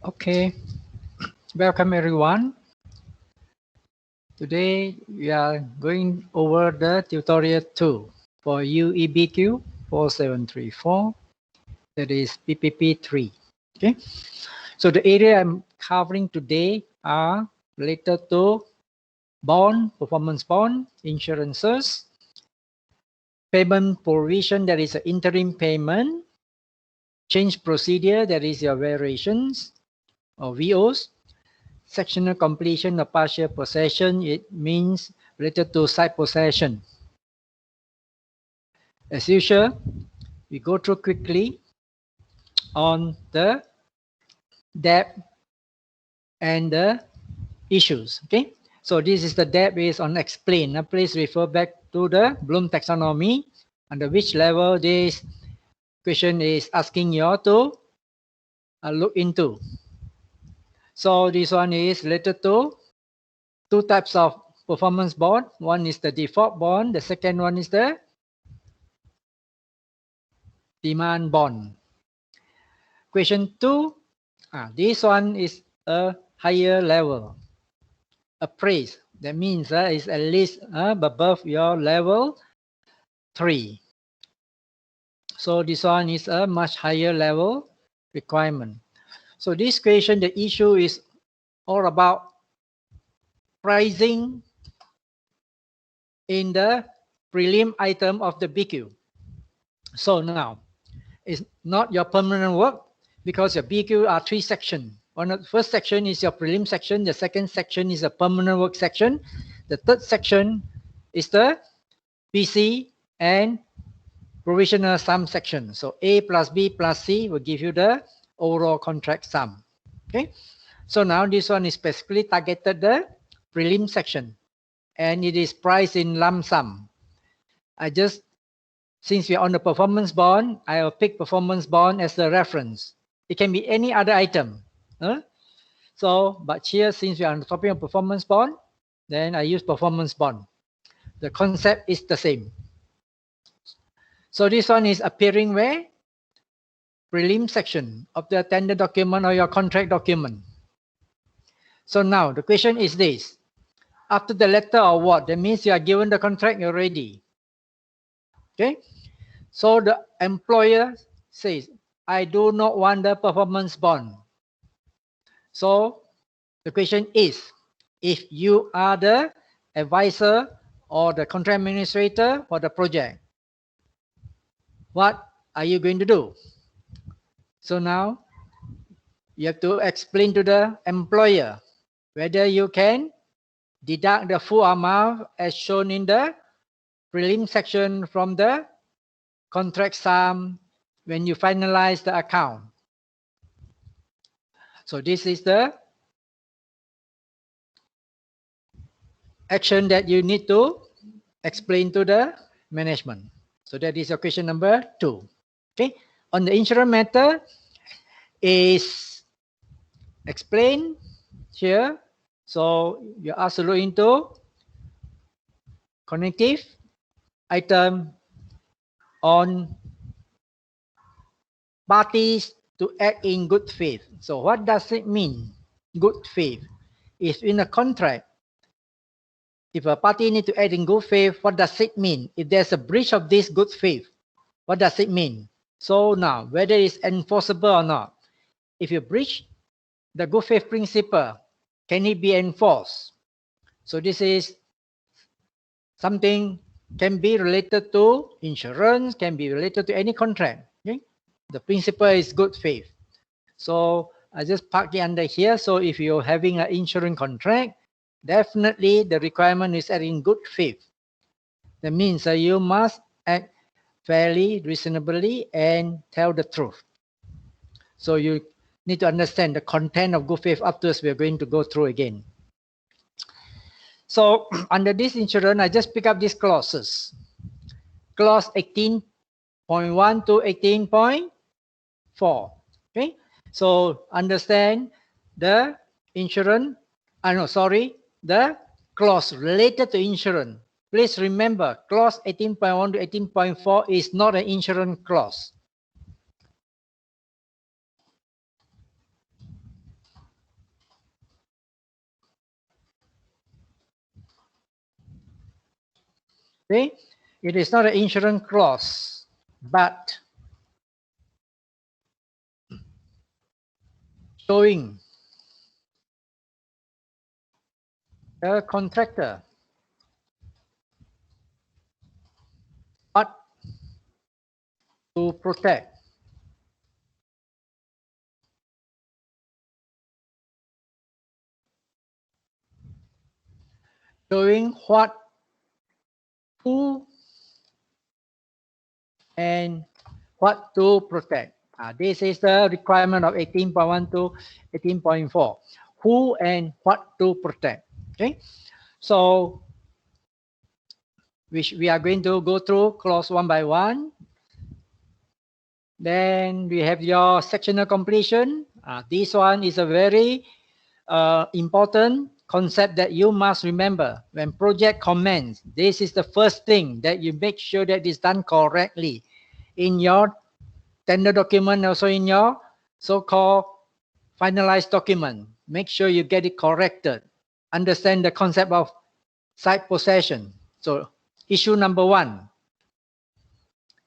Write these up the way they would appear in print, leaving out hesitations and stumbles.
Okay, welcome everyone. Today we are going over the tutorial 2 for UEBQ 4734, that is PPP 3. Okay, so the area I'm covering today are related to bond, performance bond, insurances, payment provision, that is an interim payment, change procedure, that is your variations or VOs, sectional completion or partial possession, it means related to site possession. As usual, we go through quickly on the debt and the issues. Okay, so this is the debt based on explain. Now please refer back to the Bloom taxonomy, under which level this question is asking you to look into. So this one is related to two types of performance bond. One is the default bond. The second one is the demand bond. Question 2, this one is a higher level, appraised. That means it's at least above your level 3. So this one is a much higher level requirement. So this question, the issue is all about pricing in the prelim item of the BQ. So now, it's not your permanent work because your BQ are 3 sections. The first section is your prelim section. The second section is a permanent work section. The third section is the PC and provisional sum section. So A plus B plus C will give you the overall contract sum. Okay. So now this one is specifically targeted the prelim section, and it is priced in lump sum. Since we are on the performance bond, I will pick performance bond as the reference. It can be any other item. But here, since we are on the topic of performance bond, then I use performance bond. The concept is the same. So this one is appearing where? Prelim section of the tender document or your contract document. So now the question is this. After the letter or what? That means you are given the contract already. Okay. So the employer says, I do not want the performance bond. So the question is, if you are the advisor or the contract administrator for the project, what are you going to do? So now you have to explain to the employer whether you can deduct the full amount as shown in the prelim section from the contract sum when you finalize the account. So this is the action that you need to explain to the management. So that is your question number 2. Okay. On the insurance matter is explained here. So you are asked to look into cognitive item on parties to act in good faith. So what does it mean, good faith? If in a contract, if a party needs to act in good faith, what does it mean? If there's a breach of this good faith, what does it mean? So now, whether it's enforceable or not, if you breach the good faith principle, can it be enforced? So this is something can be related to insurance, can be related to any contract. Okay? The principle is good faith. So I just park it under here. So if you're having an insurance contract, definitely the requirement is act in good faith. That means you must act fairly, reasonably, and tell the truth. So you need to understand the content of good faith. Afterwards, we're going to go through again. So under this insurance, I just pick up these clauses. Clause 18.1 to 18.4. Okay. So understand the insurance. The clause related to insurance. Please remember, clause 18.1 to 18.4 is not an insurance clause. Okay, it is not an insurance clause, but showing the contractor what to protect. Showing what, who, and what to protect. This is the requirement of 18.1 to 18.4. Who and what to protect. Okay, so which we are going to go through clause one by one. Then we have your sectional completion. This one is a very important concept that you must remember. When project commence, this is the first thing that you make sure that is done correctly in your tender document, also in your so-called finalized document. Make sure you get it corrected. Understand the concept of site possession. So issue number one,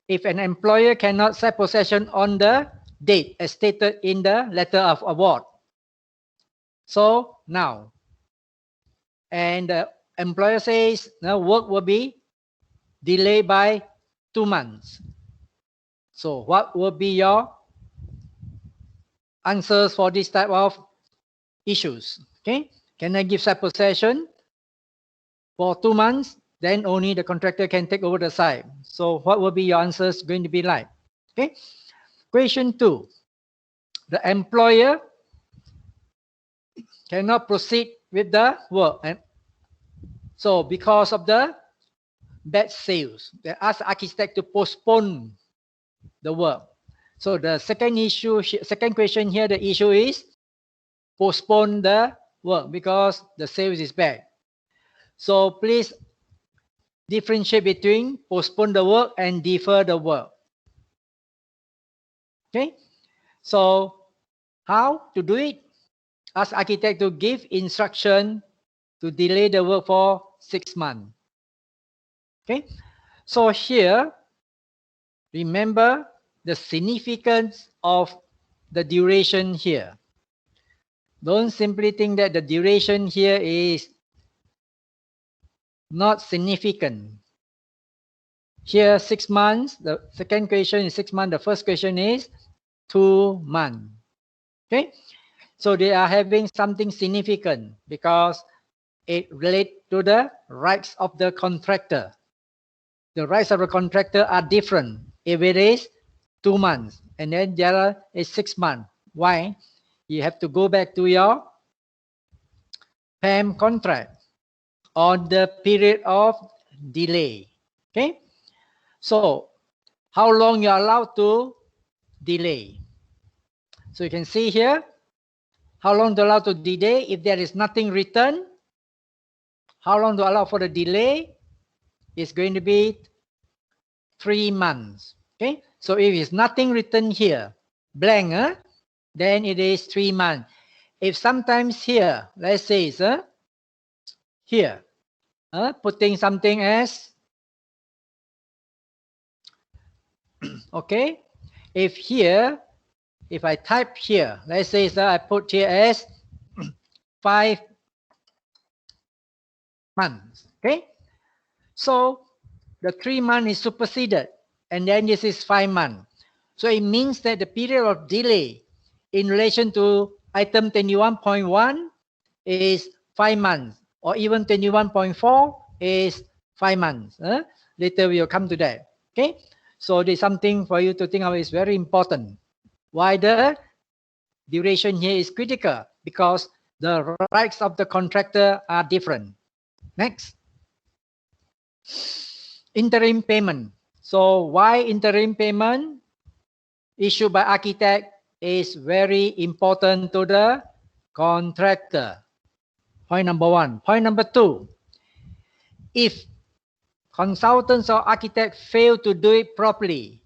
if an employer cannot site possession on the date as stated in the letter of award. So now, and the employer says the work will be delayed by 2 months. So what will be your answers for this type of issues? Okay, can I give site possession for 2 months? Then only the contractor can take over the site. So what will be your answers going to be like? Okay, question 2, the employer cannot proceed with the work, and so because of the bad sales, they ask the architect to postpone the work. So the second issue, second question here, the issue is postpone the work because the sales is bad. So please differentiate between postpone the work and defer the work. Okay, so how to do it? Ask architect to give instruction to delay the work for 6 months. Okay, so here, remember the significance of the duration here. Don't simply think that the duration here is not significant. Here, 6 months. The second question is 6 months. The first question is 2 months. Okay, so they are having something significant because it relates to the rights of the contractor. The rights of the contractor are different if it is 2 months and then the other is 6 months. Why? You have to go back to your PAM contract on the period of delay. Okay, so how long you are allowed to delay? So you can see here how long to allow to delay. If there is nothing written, how long to allow for the delay is going to be 3 months. Okay, so if it's nothing written here, blank, then it is 3 months. If sometimes here, let's say here, putting something as, okay, if here, if I type here, let's say I put here as 5 months. Okay, so the 3 months is superseded and then this is 5 months. So it means that the period of delay in relation to item 21.1 is 5 months, or even 21.4 is 5 months. Later we will come to that. Okay, so there's something for you to think of. Is very important. Why the duration here is critical? Because the rights of the contractor are different. Next, interim payment. So why interim payment issued by architect is very important to the contractor? Point number 1. Point number 2, if consultants or architect fail to do it properly,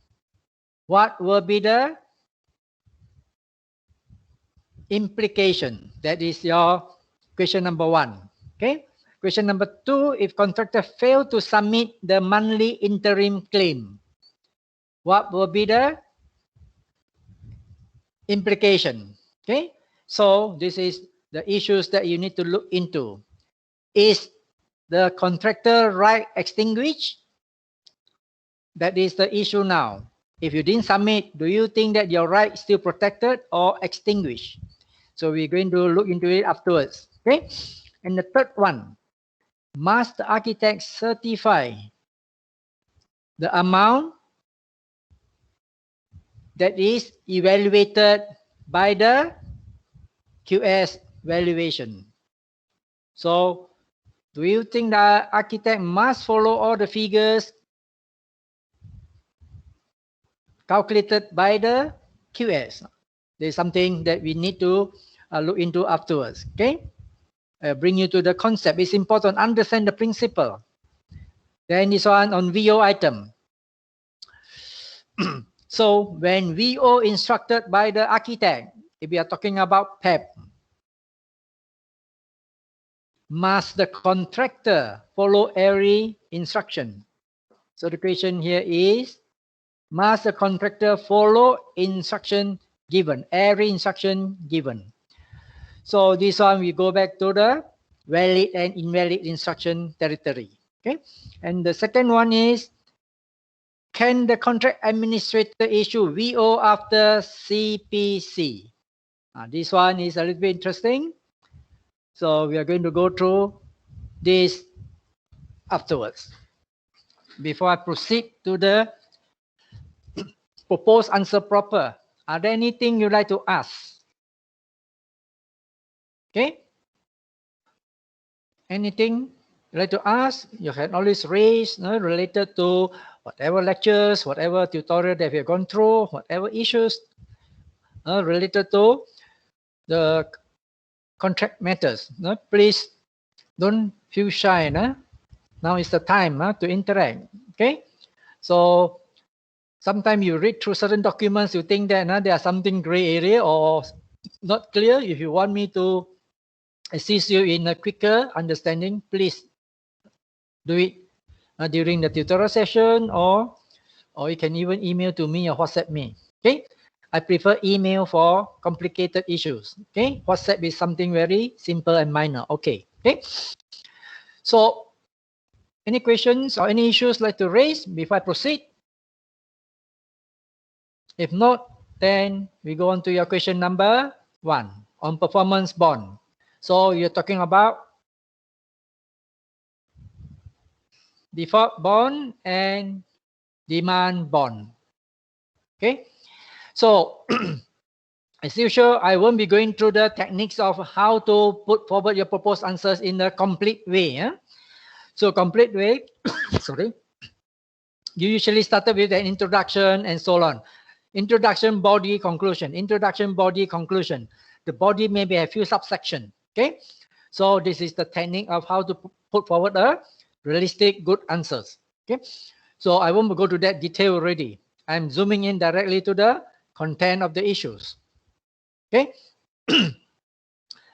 what will be the implication? That is your question number 1. Okay, Question number 2, if contractor failed to submit the monthly interim claim, what will be the implication? Okay, so this is the issues that you need to look into. Is the contractor right extinguished? That is the issue now. If you didn't submit, do you think that your right is still protected or extinguished? So we're going to look into it afterwards. Okay, and the third one, must the architect certify the amount that is evaluated by the QS valuation? So do you think the architect must follow all the figures calculated by the QS? There's something that we need to look into afterwards. Okay, bring you to the concept. It's important to understand the principle. Then this one on VO item. So when VO instructed by the architect, if we are talking about PEP, must the contractor follow every instruction? So the question here is, must the contractor follow instruction given, every instruction given? So this one, we go back to the valid and invalid instruction territory. Okay, and the second one is, can the contract administrator issue VO after CPC? This one is a little bit interesting. So we are going to go through this afterwards. Before I proceed to the proposed answer proper, are there anything you'd like to ask? Okay? Anything you'd like to ask? You can always raise related to whatever lectures, whatever tutorial that we have gone through, whatever issues related to the contract matters. Please don't feel shy. Now is the time to interact. Okay, so sometimes you read through certain documents, you think that there are something gray area or not clear. If you want me to assist you in a quicker understanding, please do it during the tutorial session, or you can even email to me or WhatsApp me. Okay, I prefer email for complicated issues. Okay, WhatsApp is something very simple and minor. Okay. Okay, so any questions or any issues like to raise before I proceed? If not, then we go on to your question number 1 on performance bond. So you're talking about default bond and demand bond. Okay, so as usual, I won't be going through the techniques of how to put forward your proposed answers in a complete way. So complete way, sorry, you usually started with an introduction and so on. Introduction, body, conclusion. Introduction, body, conclusion. The body maybe a few subsections. Okay, so this is the technique of how to put forward a realistic, good answers. Okay, so I won't go to that detail already. I'm zooming in directly to the content of the issues. Okay,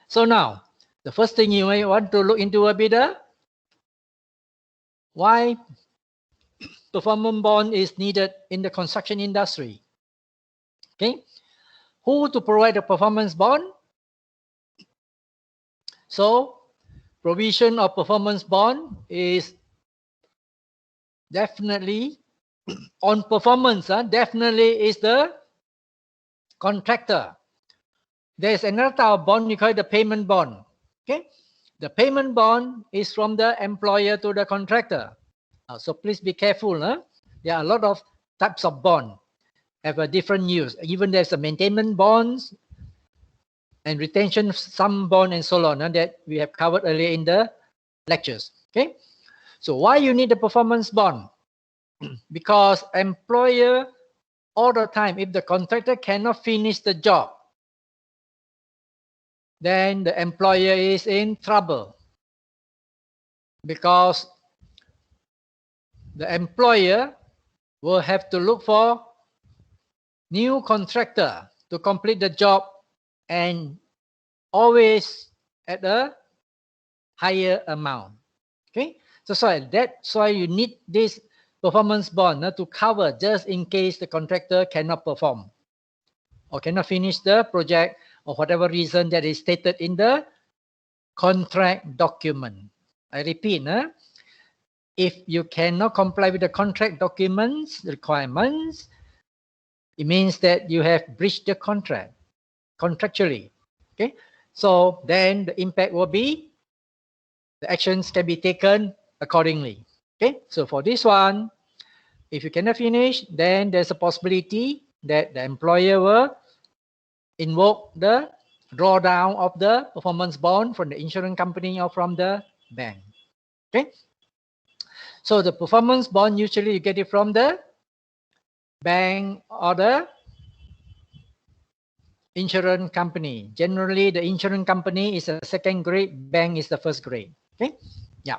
so now the first thing you may want to look into will be the why performance bond is needed in the construction industry. Okay, who to provide a performance bond? So provision of performance bond is definitely on performance. Definitely is the contractor. There's another type of bond we call it the payment bond. Okay, the payment bond is from the employer to the contractor. So please be careful. There are a lot of types of bond have a different use. Even there's a maintenance bonds and retention sum bond and so on that we have covered earlier in the lectures. Okay, so why you need a performance bond? Because employer all the time, if the contractor cannot finish the job, then the employer is in trouble, because the employer will have to look for new contractor to complete the job, and always at a higher amount. Okay, so that's why you need this performance bond to cover just in case the contractor cannot perform or cannot finish the project or whatever reason that is stated in the contract document. I repeat, if you cannot comply with the contract documents requirements, it means that you have breached the contract contractually. Okay, so then the impact will be the actions can be taken accordingly. Okay, so for this one, if you cannot finish, then there's a possibility that the employer will invoke the drawdown of the performance bond from the insurance company or from the bank. Okay, so the performance bond usually you get it from the bank or the insurance company. Generally, the insurance company is a second grade, bank is the first grade. Okay, yeah.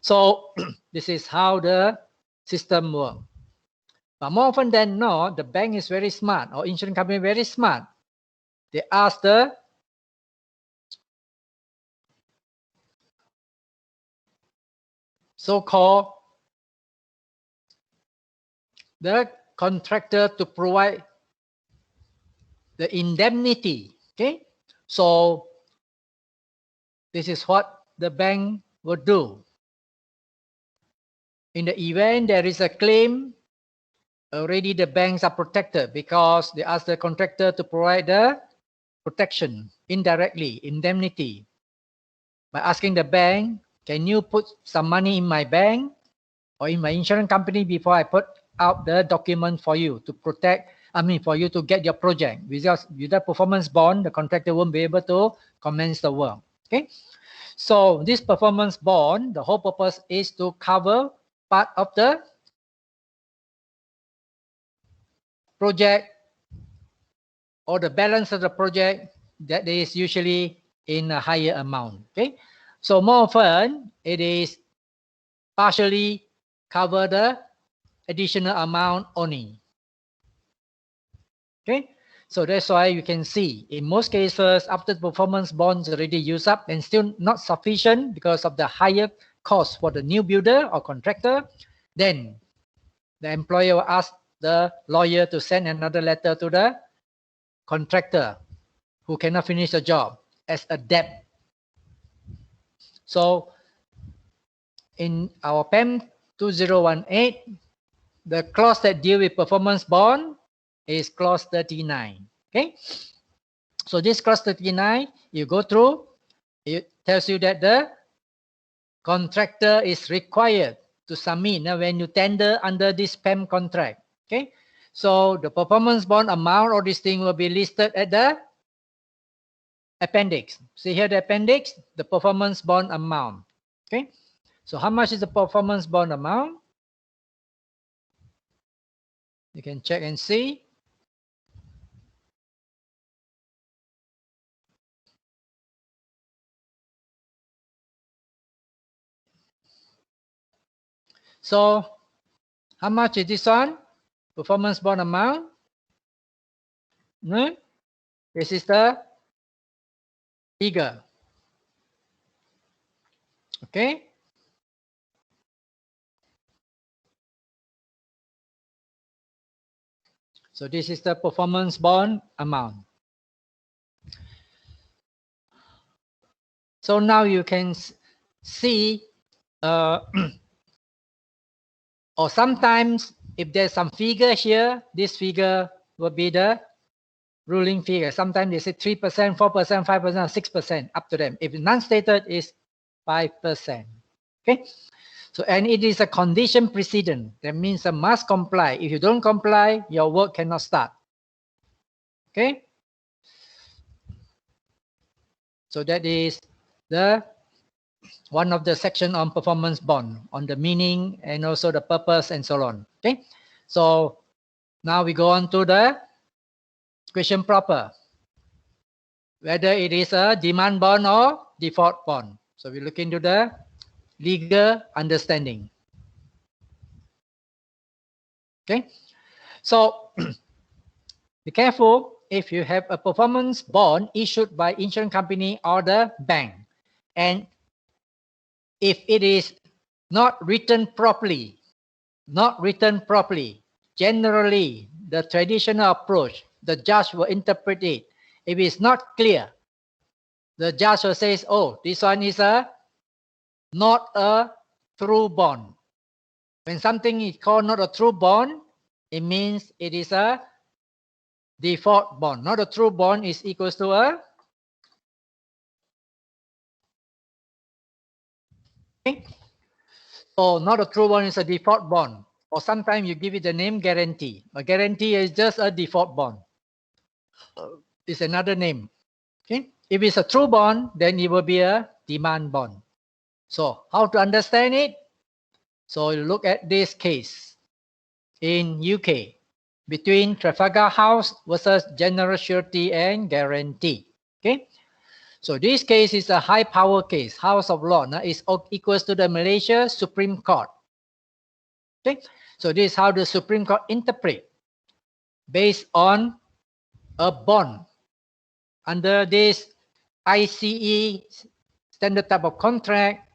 So this is how the system works. But more often than not, the bank is very smart or insurance company very smart. They ask the so-called the contractor to provide the indemnity. Okay, so this is what the bank would do. In the event there is a claim, already the banks are protected because they ask the contractor to provide the protection indirectly, indemnity, by asking the bank, can you put some money in my bank or in my insurance company before I put out the document for you to protect, for you to get your project. Without performance bond, the contractor won't be able to commence the work. Okay, so this performance bond, the whole purpose is to cover part of the project or the balance of the project that is usually in a higher amount. Okay, so more often it is partially cover the additional amount only. Okay, so that's why you can see in most cases after the performance bonds already used up and still not sufficient because of the higher cost for the new builder or contractor, then the employer will ask the lawyer to send another letter to the contractor who cannot finish the job as a debt. So in our PEM 2018, the clause that deal with performance bond is clause 39. Okay, so this clause 39, you go through, it tells you that the contractor is required to submit when you tender under this PEM contract. Okay, so the performance bond amount or this thing will be listed at the appendix. See here the appendix, the performance bond amount. Okay, so how much is the performance bond amount? You can check and see. So how much is this one? Performance bond amount? This is the figure. Okay. So this is the performance bond amount. So now you can see, or sometimes if there's some figure here, this figure will be the ruling figure. Sometimes they say 3%, 4%, 5%, 6%, up to them. If non-stated is 5%. Okay. So, and it is a condition precedent. That means a must comply. If you don't comply, your work cannot start. Okay. So that is the one of the section on performance bond, on the meaning and also the purpose and so on. Okay. So now we go on to the question proper, whether it is a demand bond or default bond. So we look into the legal understanding. Okay, so be careful if you have a performance bond issued by insurance company or the bank, and if it is not written properly, generally the traditional approach, the judge will interpret it. If it's not clear, the judge will say, oh, this one is not a true bond. When something is called not a true bond, it means it is a default bond. Not a true bond is equals to a so not a true bond is a default bond. Or sometimes you give it the name guarantee. A guarantee is just a default bond. It's another name. Okay. If it's a true bond, then it will be a demand bond. So how to understand it? So you look at this case in UK between Trafalgar House versus General Surety and Guarantee. Okay. So this case is a high power case. House of Law is equals to the Malaysia Supreme Court. Okay. So this is how the Supreme Court interpret based on a bond under this ICE standard type of contract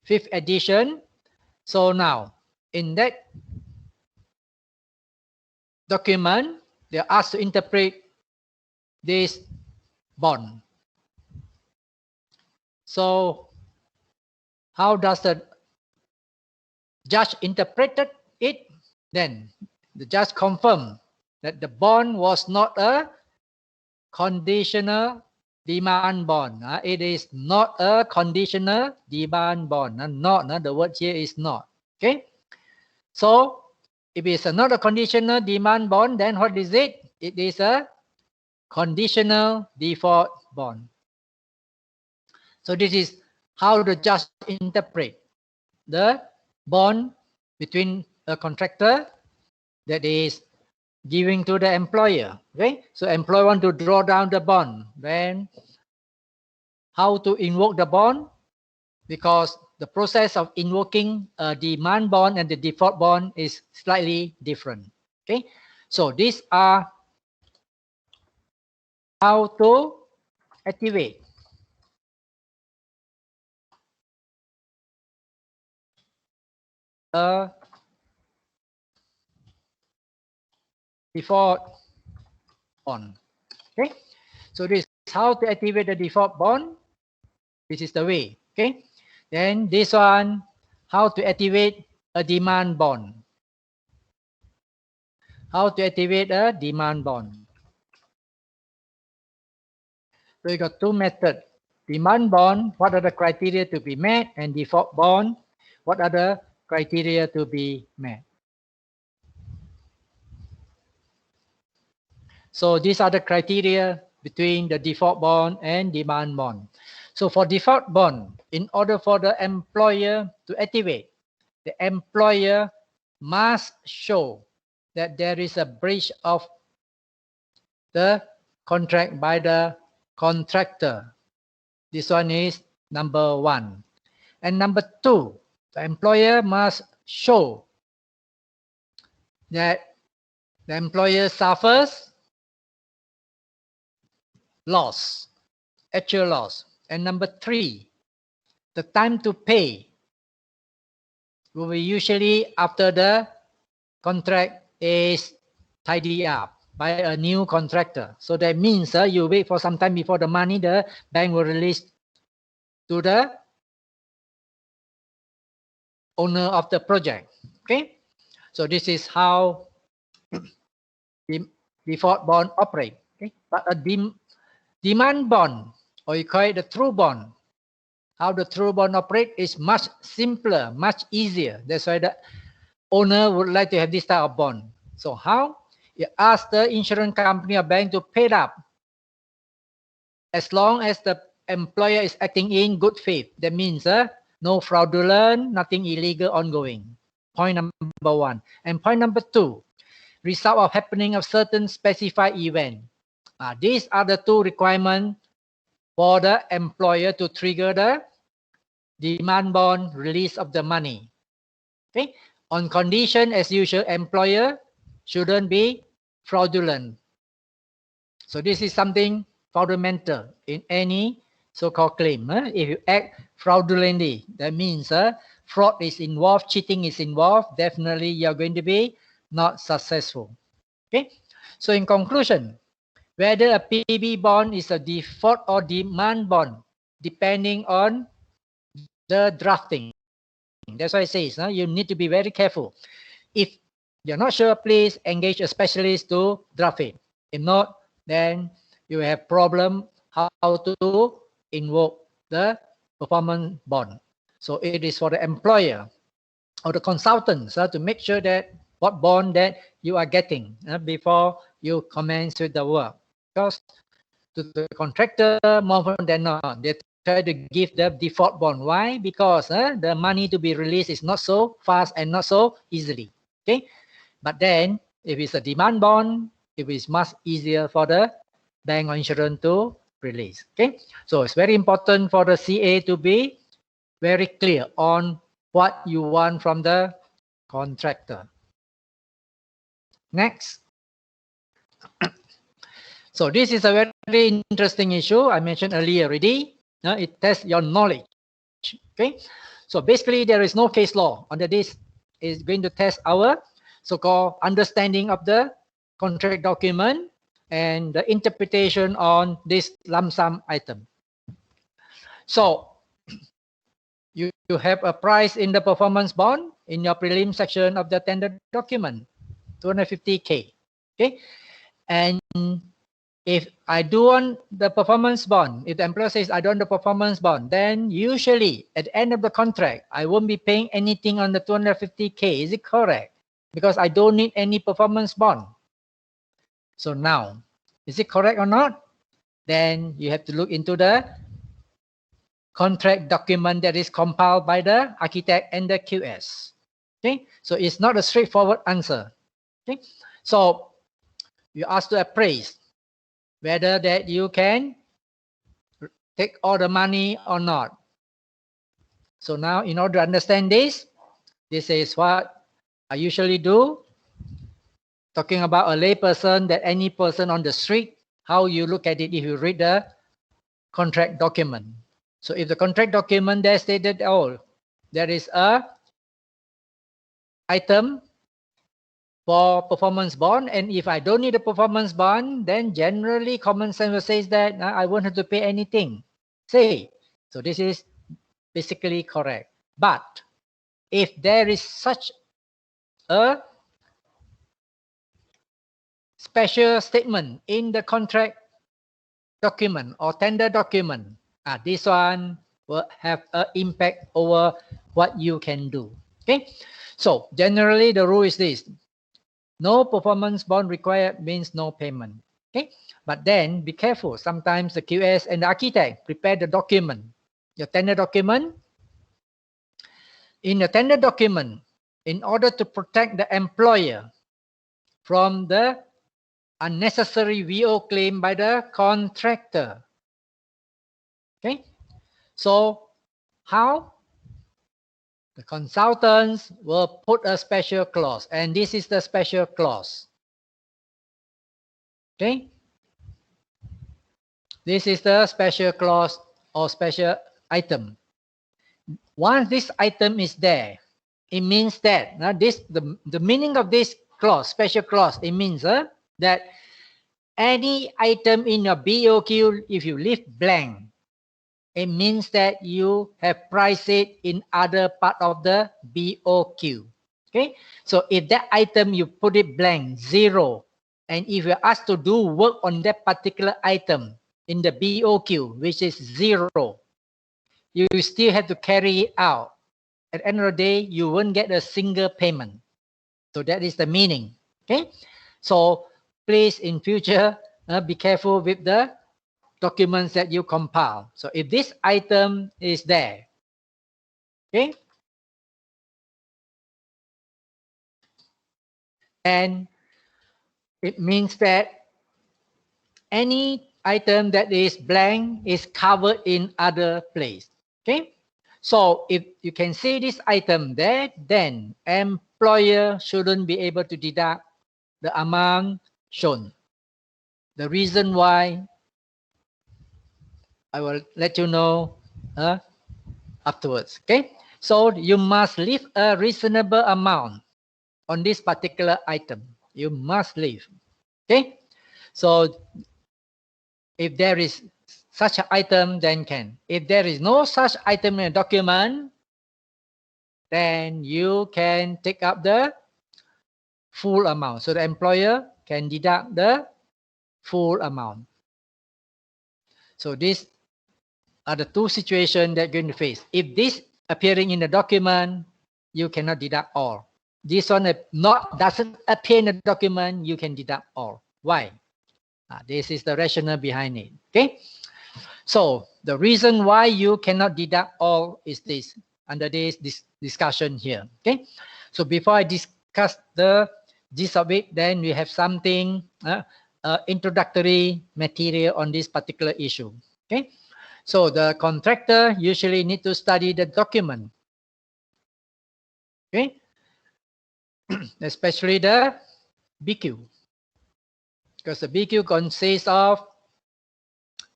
5th edition. So now in that document, they are asked to interpret this bond. So how does the judge interpreted it? Then the judge confirmed that the bond was not a conditional demand bond. It is not a conditional demand bond. The word here is not. Okay. So if it's not a conditional demand bond, then what is it? It is a conditional default bond. So this is how the judge interpret the bond between a contractor that is giving to the employer. Okay, so employer want to draw down the bond. Then how to invoke the bond? Because the process of invoking a demand bond and the default bond is slightly different. Okay, so these are how to activate a default bond. Okay, so this is how to activate the default bond. This is the way. Okay, then this one, how to activate a demand bond. How to activate a demand bond. So you got two methods. Demand bond, what are the criteria to be met? And default bond, what are the criteria to be met? So these are the criteria between the default bond and demand bond. So for default bond, in order for the employer to activate, the employer must show that there is a breach of the contract by the contractor. This one is number one. And number two, the employer must show that the employer suffers loss, actual loss. And number three, the time to pay will be usually after the contract is tidied up by a new contractor. So that means you wait for some time before the money the bank will release to the owner of the project. Okay, so this is how the default bond operate. Okay, but a demand bond, or you call it the true bond, how the true bond operate is much simpler, much easier. That's why the owner would like to have this type of bond. So how? You ask the insurance company or bank to pay it up as long as the employer is acting in good faith. That means no fraudulent, nothing illegal ongoing. Point number one. And point number two, result of happening of certain specified event. These are the two requirements for the employer to trigger the demand bond release of the money. Okay, on condition as usual, employer shouldn't be fraudulent. So this is something fundamental in any so-called claim. If you act fraudulently, that means fraud is involved, cheating is involved, definitely you're going to be not successful. Okay. So in conclusion, whether a PB bond is a default or demand bond, depending on the drafting. That's why it says you need to be very careful. If you're not sure, please engage a specialist to draft it. If not, then you have problem how to invoke the performance bond. So it is for the employer or the consultants to make sure that what bond that you are getting before you commence with the work. Because to the contractor, more often than not, they try to give the default bond. Why? Because the money to be released is not so fast and not so easily. Okay, but then if it's a demand bond, it is much easier for the bank or insurance to release. Okay, so it's very important for the CA to be very clear on what you want from the contractor. Next. So this is a very interesting issue I mentioned earlier already. It tests your knowledge. Okay, so basically there is no case law under this. Is going to test our so-called understanding of the contract document and the interpretation on this lump sum item. So you have a price in the performance bond in your prelim section of the tender document, 250K. Okay, and if I do on the performance bond, if the employer says I don't want the performance bond, then usually at the end of the contract, I won't be paying anything on the 250K. Is it correct? Because I don't need any performance bond. So now, is it correct or not? Then you have to look into the contract document that is compiled by the architect and the QS. Okay, so it's not a straightforward answer. Okay, so you ask to appraise whether that you can take all the money or not. So now in order to understand this is what I usually do. Talking about a lay person, that any person on the street, how you look at it if you read the contract document. So if the contract document there stated, oh, there is a item for performance bond, and if I don't need a performance bond, then generally common sense will say that I won't have to pay anything. Say, so this is basically correct. But if there is such a special statement in the contract document or tender document, this one will have an impact over what you can do. Okay, so generally the rule is this: no performance bond required means no payment. Okay, but then be careful. Sometimes the QS and the architect prepare the document, your tender document. In the tender document, in order to protect the employer from the unnecessary VO claim by the contractor. Okay, so how? The consultants will put a special clause, and this is the special clause. Okay, this is the special clause or special item. Once this item is there, it means that the meaning of this clause, special clause, it means that any item in your BOQ, if you leave blank, it means that you have priced it in other part of the BOQ. Okay, so if that item you put it blank, zero, and if you're asked to do work on that particular item in the BOQ, which is zero, you still have to carry it out. At the end of the day, you won't get a single payment. So that is the meaning. Okay, so please in future be careful with the documents that you compile. So if this item is there, okay, and it means that any item that is blank is covered in other place. Okay, so if you can see this item there, then employer shouldn't be able to deduct the amount shown. The reason why I will let you know afterwards. Okay, so you must leave a reasonable amount on this particular item. You must leave. Okay, so if there is such an item, then can. If there is no such item in a document, then you can take up the full amount. So the employer can deduct the full amount. So these are the two situations that you're going to face. If this appearing in the document, you cannot deduct all. This one doesn't appear in the document, you can deduct all. Why? This is the rationale behind it. Okay. So the reason why you cannot deduct all is this, under this discussion here. Okay. So before I discuss the gist of it, then we have something introductory material on this particular issue. Okay. So the contractor usually need to study the document. Okay. Especially the BQ. Because the BQ consists of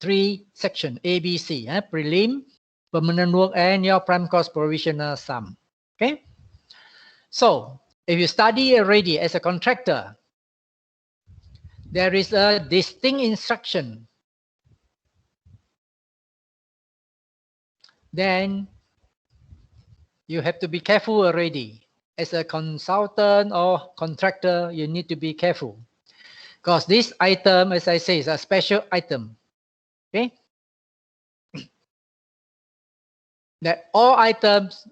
3 sections, A, B, C, prelim, permanent work, and your prime cost provisional sum. Okay. So if you study already as a contractor, there is a distinct instruction. Then you have to be careful already. As a consultant or contractor, you need to be careful. Because this item, as I say, is a special item. Okay. That all items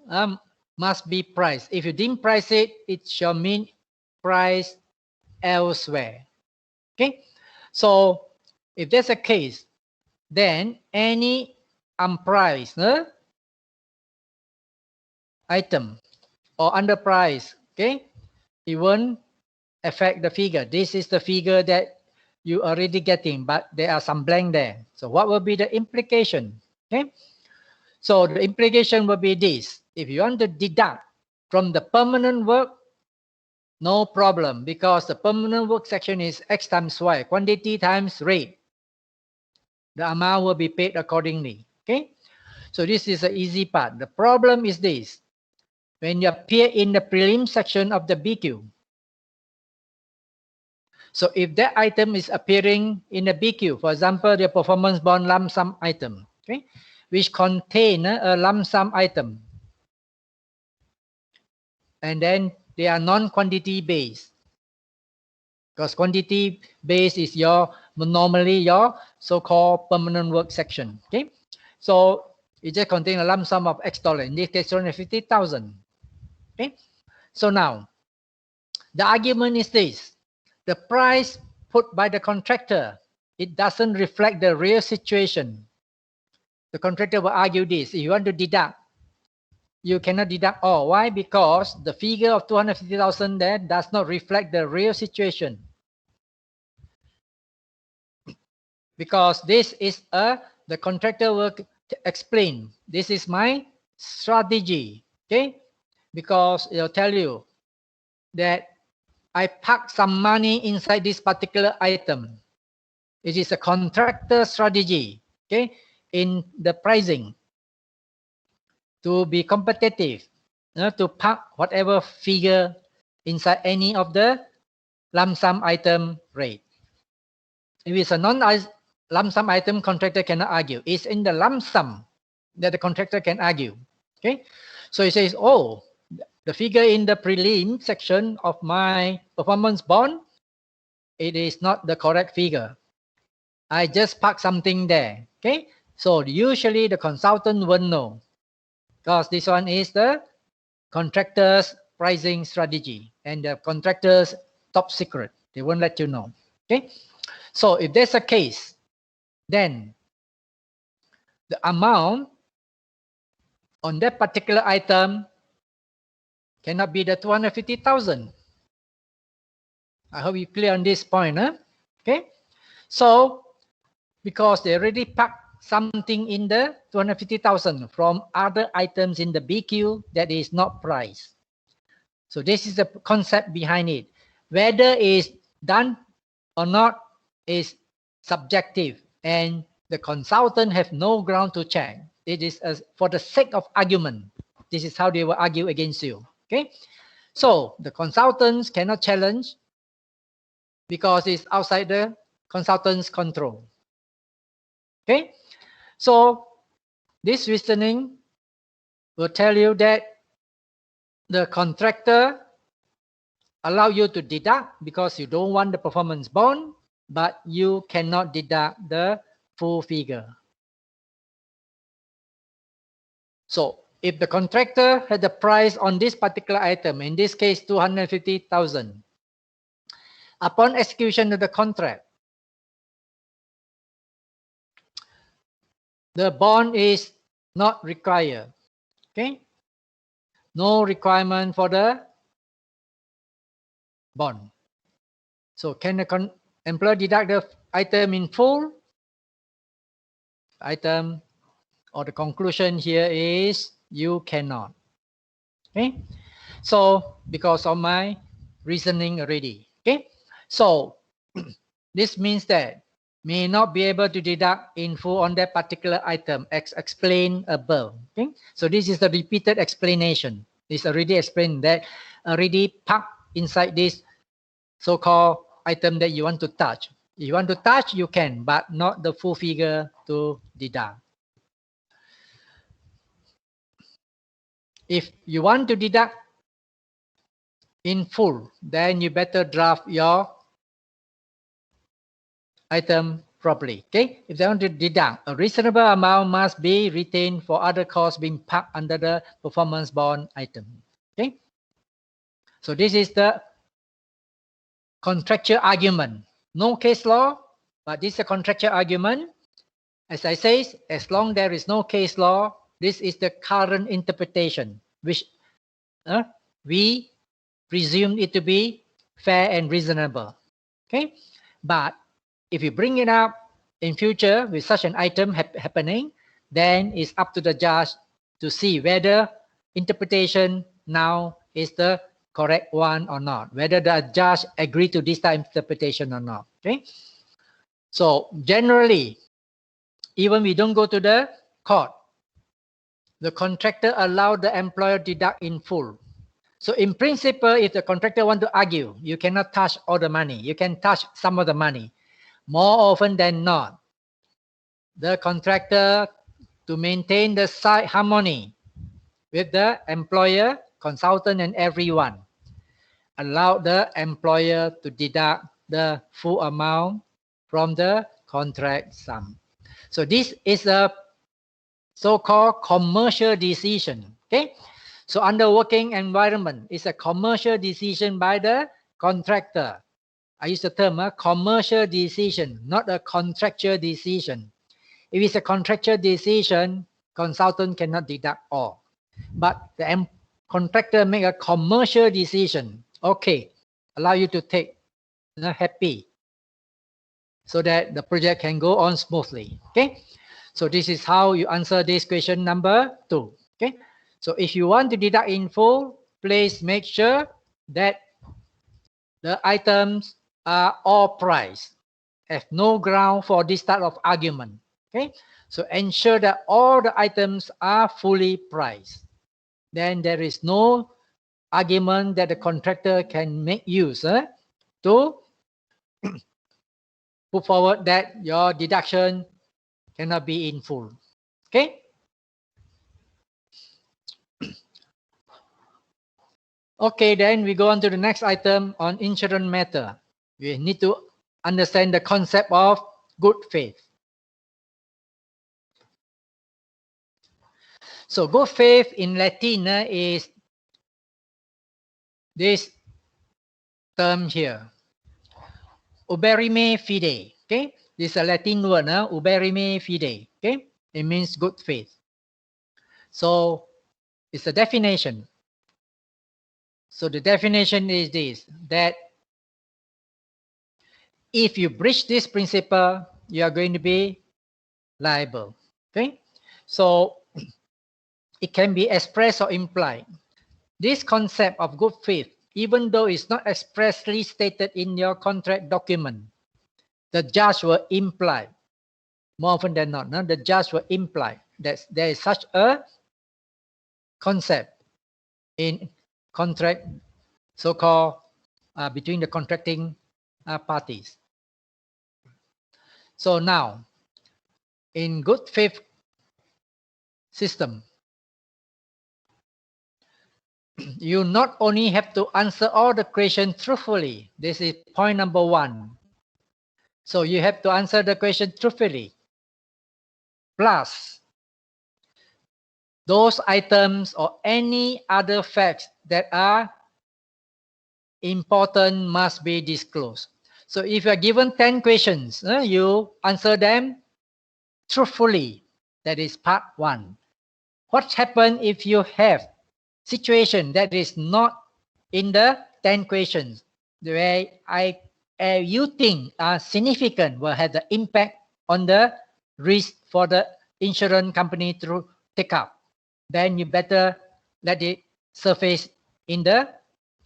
must be priced. If you didn't price it, it shall mean priced elsewhere. Okay. So if that's the case, then any unpriced item or underpriced, okay, it won't affect the figure. This is the figure that you are already getting, but there are some blank there. So what will be the implication? Okay. So the implication will be this. If you want to deduct from the permanent work, no problem, because the permanent work section is X times Y, quantity times rate. The amount will be paid accordingly. Okay. So this is the easy part. The problem is this. When you appear in the prelim section of the BQ. So if that item is appearing in the BQ, for example, the performance bond lump sum item, okay, which contain a lump sum item, and then they are non-quantity based, because quantity based is normally your so-called permanent work section. Okay, so it just contains a lump sum of X dollar, in this case 250,000. Okay, so now the argument is this: the price put by the contractor, it doesn't reflect the real situation. The contractor will argue this: if you want to deduct, you cannot deduct all. Why? Because the figure of 250,000 there does not reflect the real situation. Because this is the contractor will explain, this is my strategy. Okay, because it'll tell you that I pack some money inside this particular item. It is a contractor strategy, okay, in the pricing to be competitive, to pack whatever figure inside any of the lump sum item rate. If it's a non-lump sum item, contractor cannot argue. It's in the lump sum that the contractor can argue. Okay, so he says, oh, the figure in the prelim section of my performance bond, it is not the correct figure. I just packed something there. Okay, so usually the consultant won't know, because this one is the contractor's pricing strategy and the contractor's top secret. They won't let you know. Okay, so if that's the case, then the amount on that particular item cannot be the 250,000. I hope you're clear on this point. Okay, so because they already packed something in the 250,000 from other items in the BQ that is not priced. So this is the concept behind it. Whether it's done or not is subjective, and the consultant have no ground to check. It is for the sake of argument. This is how they will argue against you. Okay, so the consultants cannot challenge because it's outside the consultant's control. Okay, so this reasoning will tell you that the contractor allow you to deduct because you don't want the performance bond, but you cannot deduct the full figure. So if the contractor had the price on this particular item, in this case 250,000, upon execution of the contract, the bond is not required. Okay, no requirement for the bond. So can the employer deduct the item in full? Item or the conclusion here is you cannot. Okay, so because of my reasoning already. Okay, so this means that may not be able to deduct in full on that particular item as explained above. Okay, so this is the repeated explanation. It's already explained that already packed inside this so-called item that you want to touch. If you want to touch, you can, but not the full figure to deduct. If you want to deduct in full, then you better draft your item properly. Okay, if they want to deduct, a reasonable amount must be retained for other costs being packed under the performance bond item. Okay, so this is the contractual argument. No case law, but this is a contractual argument. As I say, as long there is no case law, this is the current interpretation, which we presume it to be fair and reasonable. Okay, but if you bring it up in future with such an item happening, then it's up to the judge to see whether interpretation now is the correct one or not, whether the judge agree to this type of interpretation or not. Okay, so generally, even we don't go to the court, the contractor allow the employer deduct in full. So in principle, if the contractor want to argue, you cannot touch all the money. You can touch some of the money. More often than not, the contractor, to maintain the site harmony with the employer, consultant, and everyone, allow the employer to deduct the full amount from the contract sum. So this is a so-called commercial decision. Okay, so under working environment, it's a commercial decision by the contractor. I use the term commercial decision, not a contractual decision. If it's a contractual decision, consultant cannot deduct all. But the contractor make a commercial decision. Okay, allow you to take, happy, so that the project can go on smoothly. Okay, so this is how you answer this question number 2. Okay, so if you want to deduct in full, please make sure that the items are all priced. Have no ground for this type of argument. Okay, so ensure that all the items are fully priced. Then there is no argument that the contractor can make use to put forward that your deduction cannot be in full. Okay. Okay, then we go on to the next item on insurance matter. We need to understand the concept of good faith. So good faith in Latin is this term here, uberrime fide. Okay, this is a Latin word, uberrime fide. Okay, it means good faith. So it's a definition. So the definition is this, that if you breach this principle, you are going to be liable. Okay, so it can be expressed or implied. This concept of good faith, even though it's not expressly stated in your contract document, the judge will imply more often than not, no, the judge will imply that there is such a concept in contract, so-called between the contracting parties. So now, in good faith system, you not only have to answer all the questions truthfully. This is point number 1. So you have to answer the question truthfully. Plus, those items or any other facts that are important must be disclosed. So if you are given 10 questions, you answer them truthfully. That is part 1. What happens if you have situation that is not in the 10 questions, where you think are significant, will have the impact on the risk for the insurance company to take up? Then you better let it surface in the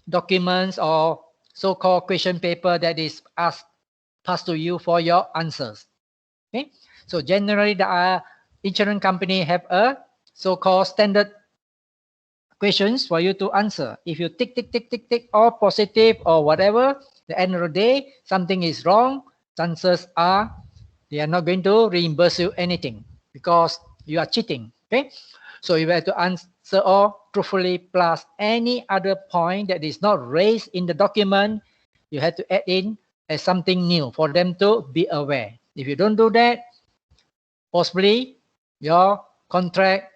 documents or so-called question paper that is passed to you for your answers. Okay, so generally the insurance company have a so-called standard questions for you to answer. If you tick, all positive or whatever, the end of the day, something is wrong, chances are they are not going to reimburse you anything because you are cheating. Okay, so you have to answer all truthfully plus any other point that is not raised in the document. You have to add in as something new for them to be aware. If you don't do that, possibly your contract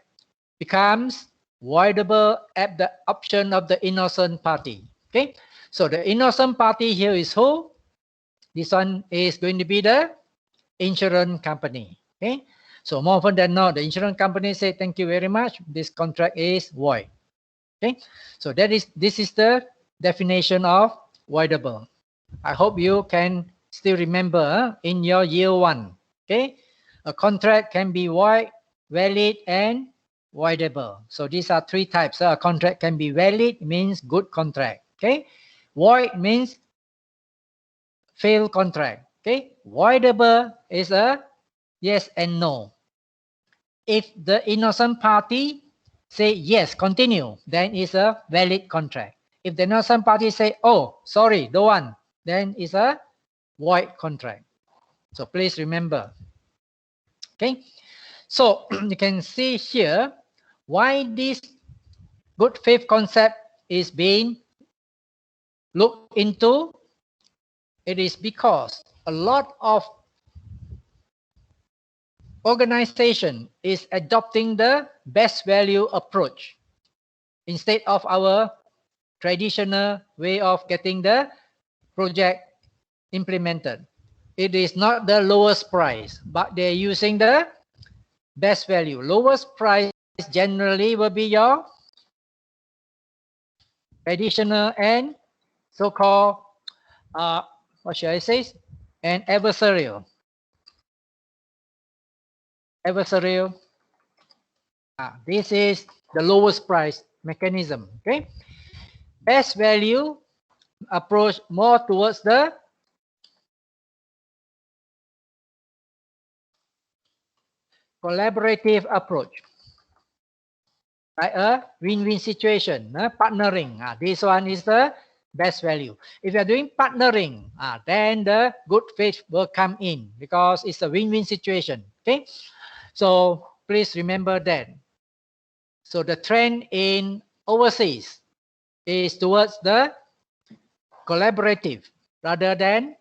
becomes voidable at the option of the innocent party. Okay, so the innocent party here is who? This one is going to be the insurance company. Okay, so more often than not, the insurance company say, thank you very much, this contract is void. Okay, so this is the definition of voidable. I hope you can still remember in your year 1. Okay, a contract can be void, valid, and voidable. So these are 3 types. A contract can be valid, means good contract. Okay, void means failed contract. Okay, voidable is a yes and no. If the innocent party say yes, continue, then it's a valid contract. If the innocent party say, oh, sorry, don't want, then it's a void contract. So please remember. Okay, so you can see here why this good faith concept is being looked into. It is because a lot of organization is adopting the best value approach instead of our traditional way of getting the project implemented. It is not the lowest price, but they're using the best value. Lowest price generally will be your traditional and so-called, what should I say, and adversarial. This is the lowest price mechanism. Okay, best value approach more towards the collaborative approach, like a win-win situation, partnering. This one is the best value. If you are doing partnering, then the good faith will come in because it's a win-win situation. Okay, so please remember that. So the trend in overseas is towards the collaborative rather than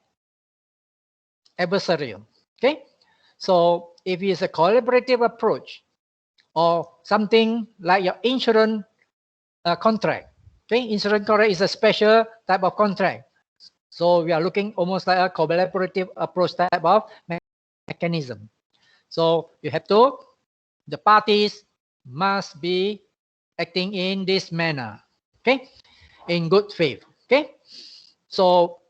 adversarial. Okay, so if it's a collaborative approach or something like your insurance contract, okay, insurance contract is a special type of contract. So we are looking almost like a collaborative approach type of mechanism. So you have to, the parties must be acting in this manner, okay, in good faith. Okay, so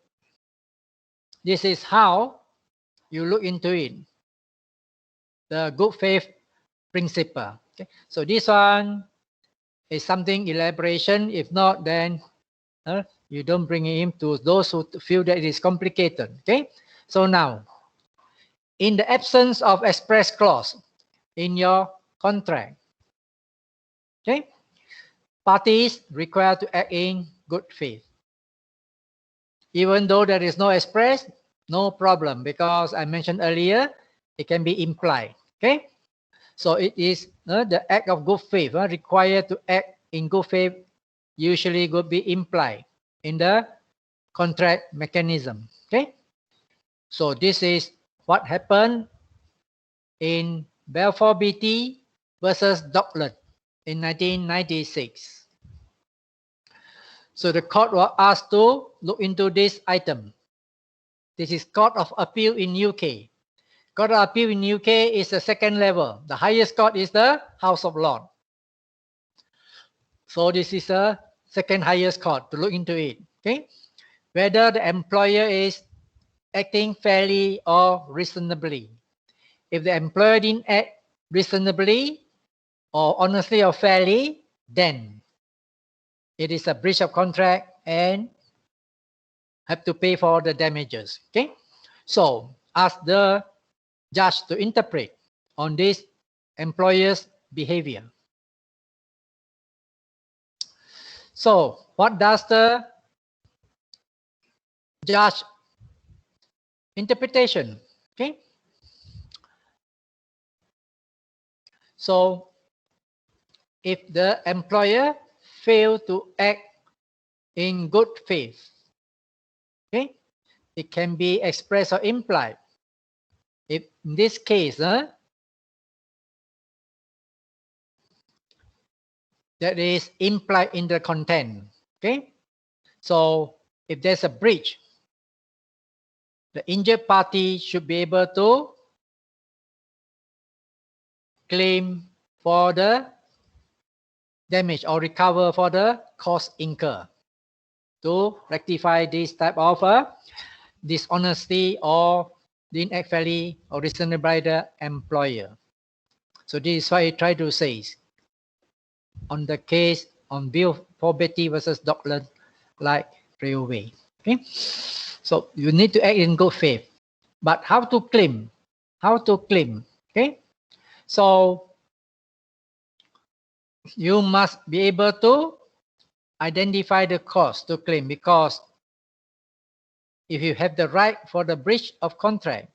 this is how you look into it, the good faith principle. Okay, so this one is something elaboration. If not, then you don't bring it in to those who feel that it is complicated. Okay, so now in the absence of express clause in your contract. Okay, parties required to act in good faith. Even though there is no express, no problem, because I mentioned earlier, it can be implied. Okay, so it is the act of good faith required to act in good faith usually could be implied in the contract mechanism. Okay, so this is what happened in Balfour Beatty versus Dockland in 1996. So the court was asked to look into this item. This is Court of Appeal in UK. Court of Appeal in UK is the second level. The highest court is the House of Lords. So this is the second highest court to look into it. Okay, whether the employer is acting fairly or reasonably. If the employer didn't act reasonably or honestly or fairly, then it is a breach of contract and have to pay for the damages. Okay, so ask the judge to interpret on this employer's behavior. So what does the judge interpretation? Okay, so if the employer fail to act in good faith, okay, it can be expressed or implied. If in this case, that is implied in the content. Okay, so if there's a breach, the injured party should be able to claim for the damage or recover for the cost incurred to rectify this type of dishonesty or didn't act fairly or reasonably by the employer. So this is why I try to say on the case on Balfour Beatty versus Dockland like railway. Okay, so you need to act in good faith, but how to claim? How to claim? Okay, so you must be able to identify the cause to claim, because if you have the right for the breach of contract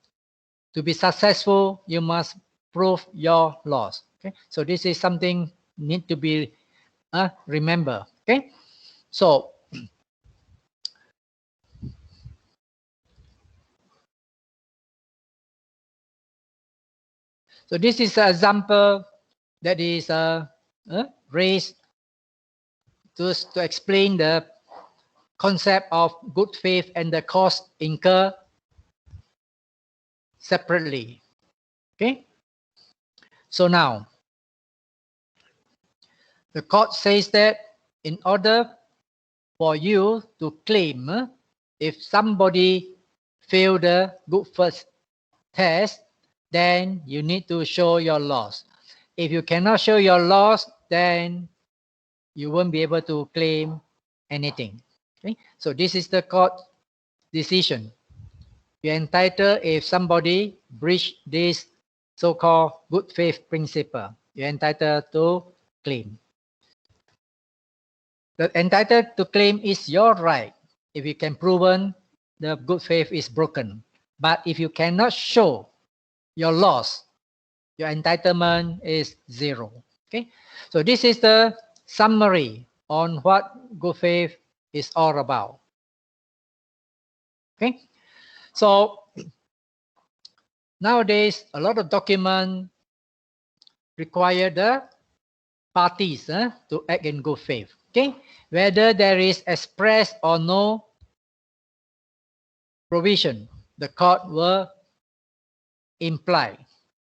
to be successful, you must prove your loss. Okay, so this is something need to be remember. Okay, so this is an example that is raised to explain the concept of good faith and the cost incurred separately. Okay, so now the court says that in order for you to claim, if somebody failed the good faith test, then you need to show your loss. If you cannot show your loss, then you won't be able to claim anything. Okay, so this is the court decision. You're entitled, if somebody breached this so-called good faith principle, you're entitled to claim. The entitled to claim is your right if you can prove the good faith is broken. But if you cannot show your loss, your entitlement is zero. Okay, so this is the summary on what good faith is all about. Okay, so nowadays a lot of documents require the parties to act in good faith. Okay, whether there is express or no provision, the court will imply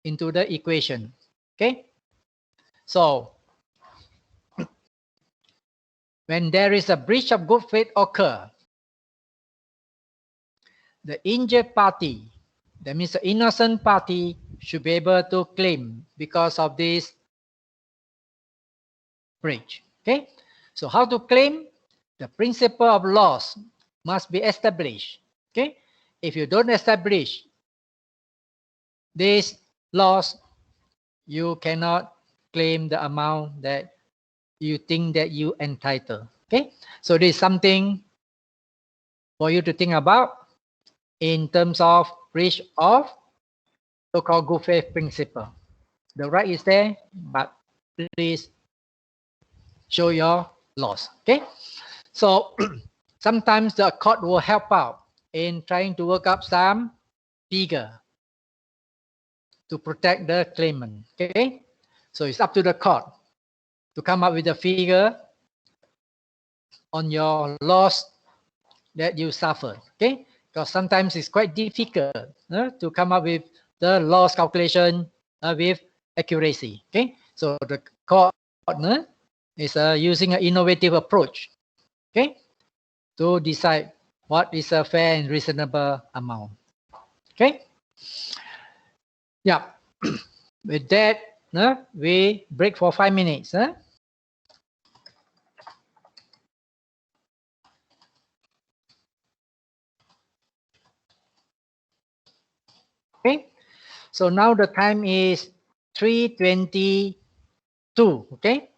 into the equation. Okay, so when there is a breach of good faith occur, the injured party, that means the innocent party, should be able to claim because of this breach. Okay, so how to claim? The principle of loss must be established. Okay, if you don't establish this loss, you cannot claim the amount that you think that you entitled. Okay, so this is something for you to think about in terms of breach of so-called good faith principle. The right is there, but please show your loss. Okay, so sometimes the court will help out in trying to work up some figure to protect the claimant. Okay, so it's up to the court to come up with a figure on your loss that you suffered. Okay, because sometimes it's quite difficult to come up with the loss calculation with accuracy. Okay, so the court is using an innovative approach. Okay, to decide what is a fair and reasonable amount. Okay, yeah. With that, we break for 5 minutes. Okay, so now the time is 3:22. Okay,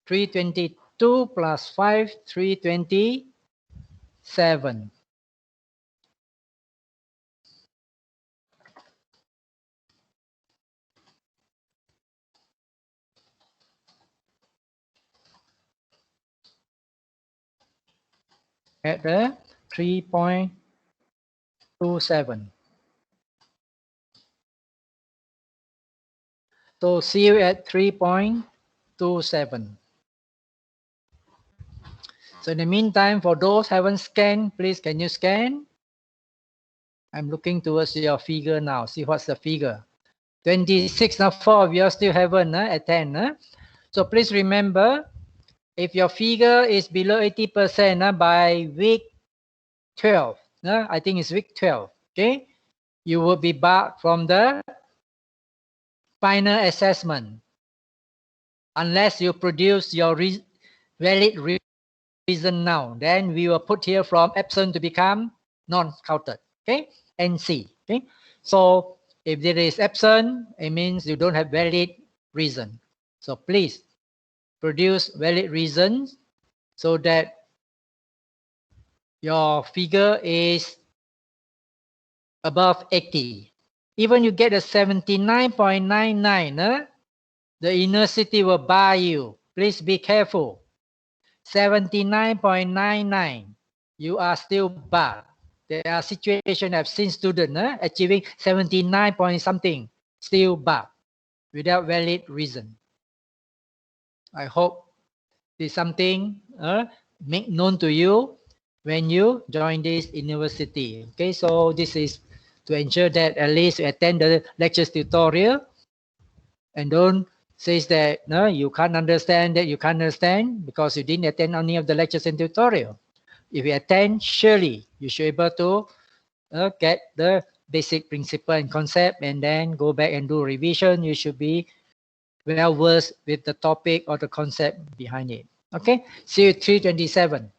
3:22 plus 5, 3:27. At the 3.27. So see you at 3.27. So in the meantime, for those haven't scanned, please can you scan? I'm looking towards your figure now. See what's the figure. 26. Now 4 of you still haven't attend. So please remember, if your figure is below 80% by week 12, I think it's week 12. Okay, you will be barred from the final assessment unless you produce your valid reason now. Then we will put here from absent to become non-counted. Okay, NC. Okay, so if there is absent, it means you don't have valid reason. So please produce valid reasons so that your figure is above 80. Even you get a 79.99, the university will bar you. Please be careful. 79.99, you are still barred. There are situations I've seen students achieving 79 point something, still barred without valid reason. I hope this is something make known to you when you join this university. Okay, so this is to ensure that at least you attend the lectures tutorial and don't say that no, you can't understand that you can't understand because you didn't attend any of the lectures and tutorial. If you attend, surely you should be able to get the basic principle and concept and then go back and do revision. You should be well versed with the topic or the concept behind it. Okay, see you 3:27.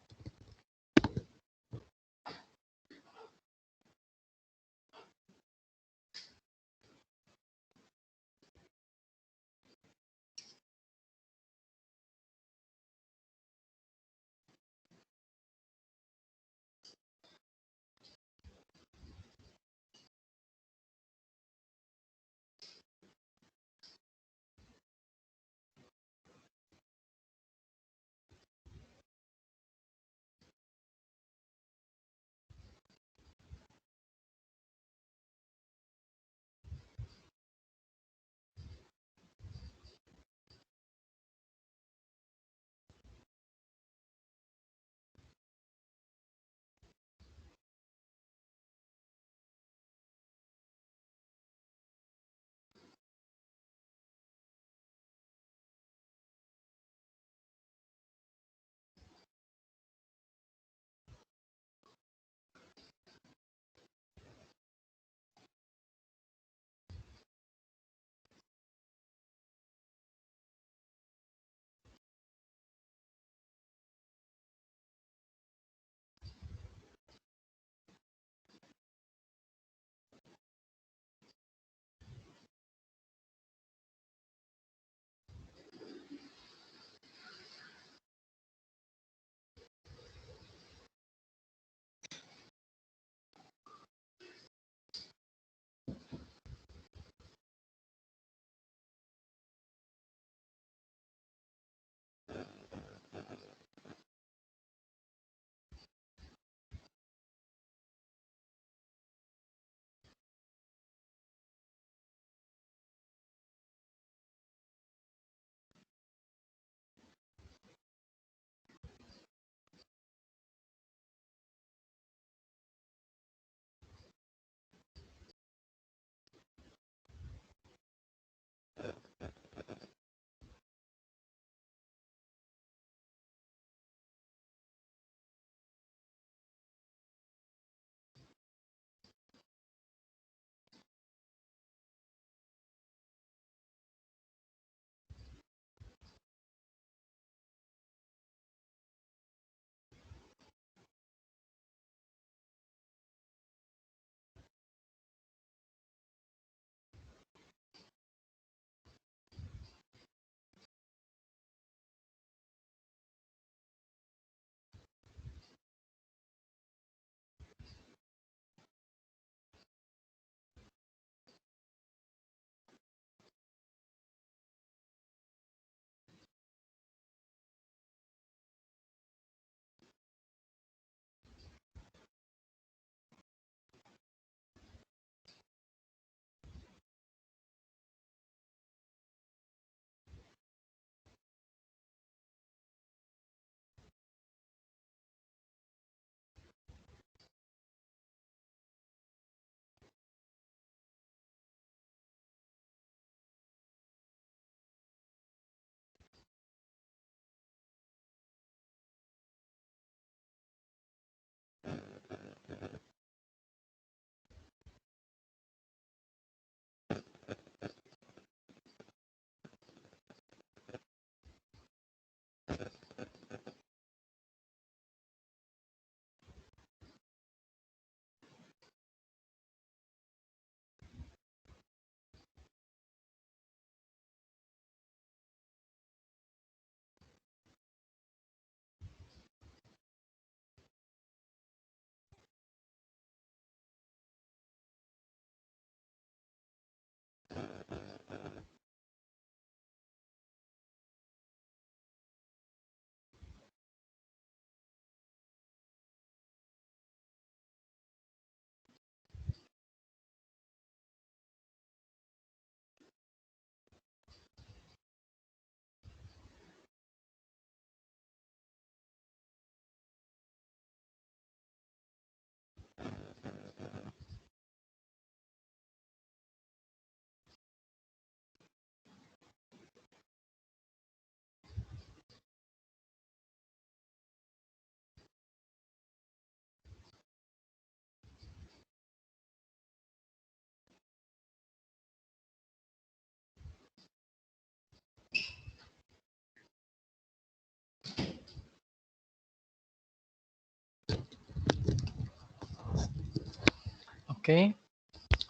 Okay,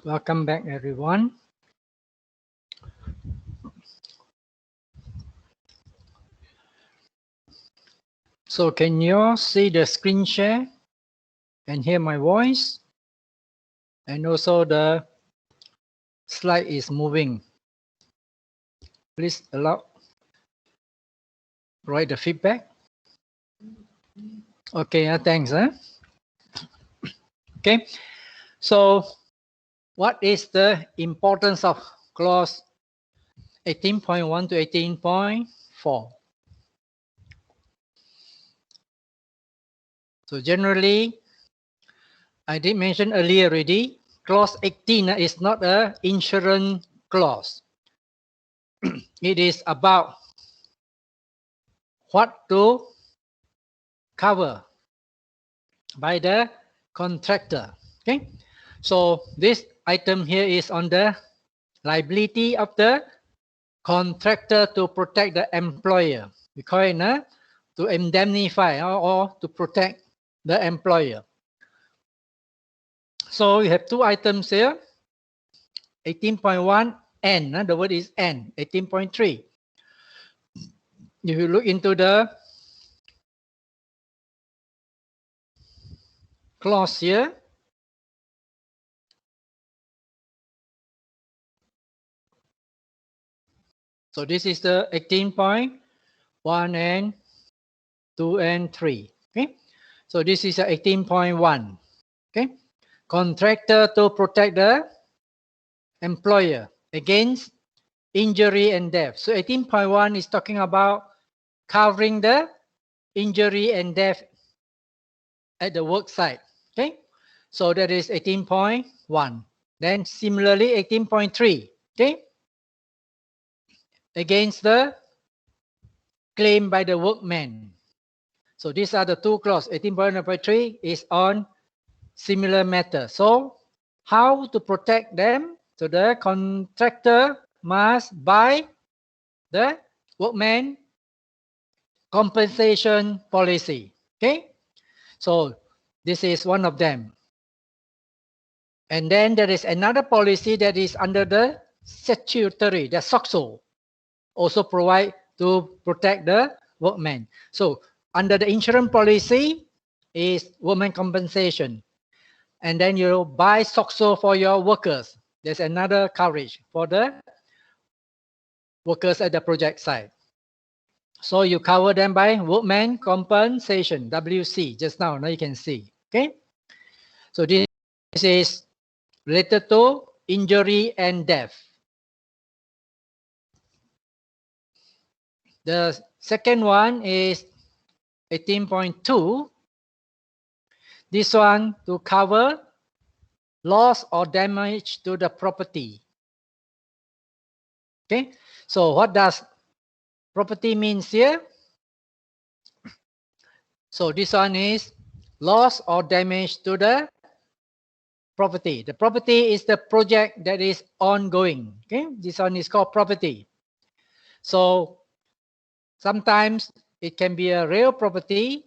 welcome back everyone. So can you all see the screen share and hear my voice? And also the slide is moving. Please write the feedback. Okay, thanks. Okay, so what is the importance of clause 18.1 to 18.4? So generally, I did mention earlier already, clause 18 is not an insurance clause. It is about what to cover by the contractor. Okay, so this item here is on the liability of the contractor to protect the employer. We call it to indemnify or to protect the employer. So you have two items here, 18.1 N, the word is N, 18.3. If you look into the clause here, so this is the 18.1 and 2 and 3. Okay, so this is 18.1. Okay, contractor to protect the employer against injury and death. So 18.1 is talking about covering the injury and death at the work site. Okay, so that is 18.1. Then similarly 18.3. Okay, against the claim by the workman. So these are the two clauses. 18.1.3 is on similar matter. So how to protect them? So the contractor must buy the workman compensation policy. Okay, so this is one of them. And then there is another policy that is under the statutory, the SOXO, also provide to protect the workman. So under the insurance policy is workman compensation. And then you buy SOXO for your workers. There's another coverage for the workers at the project site. So you cover them by workman compensation, WC, just now you can see. Okay, so this is related to injury and death. The second one is 18.2. This one to cover loss or damage to the property. Okay, so what does property means here? So this one is loss or damage to the property. The property is the project that is ongoing. Okay, this one is called property. So sometimes it can be a real property.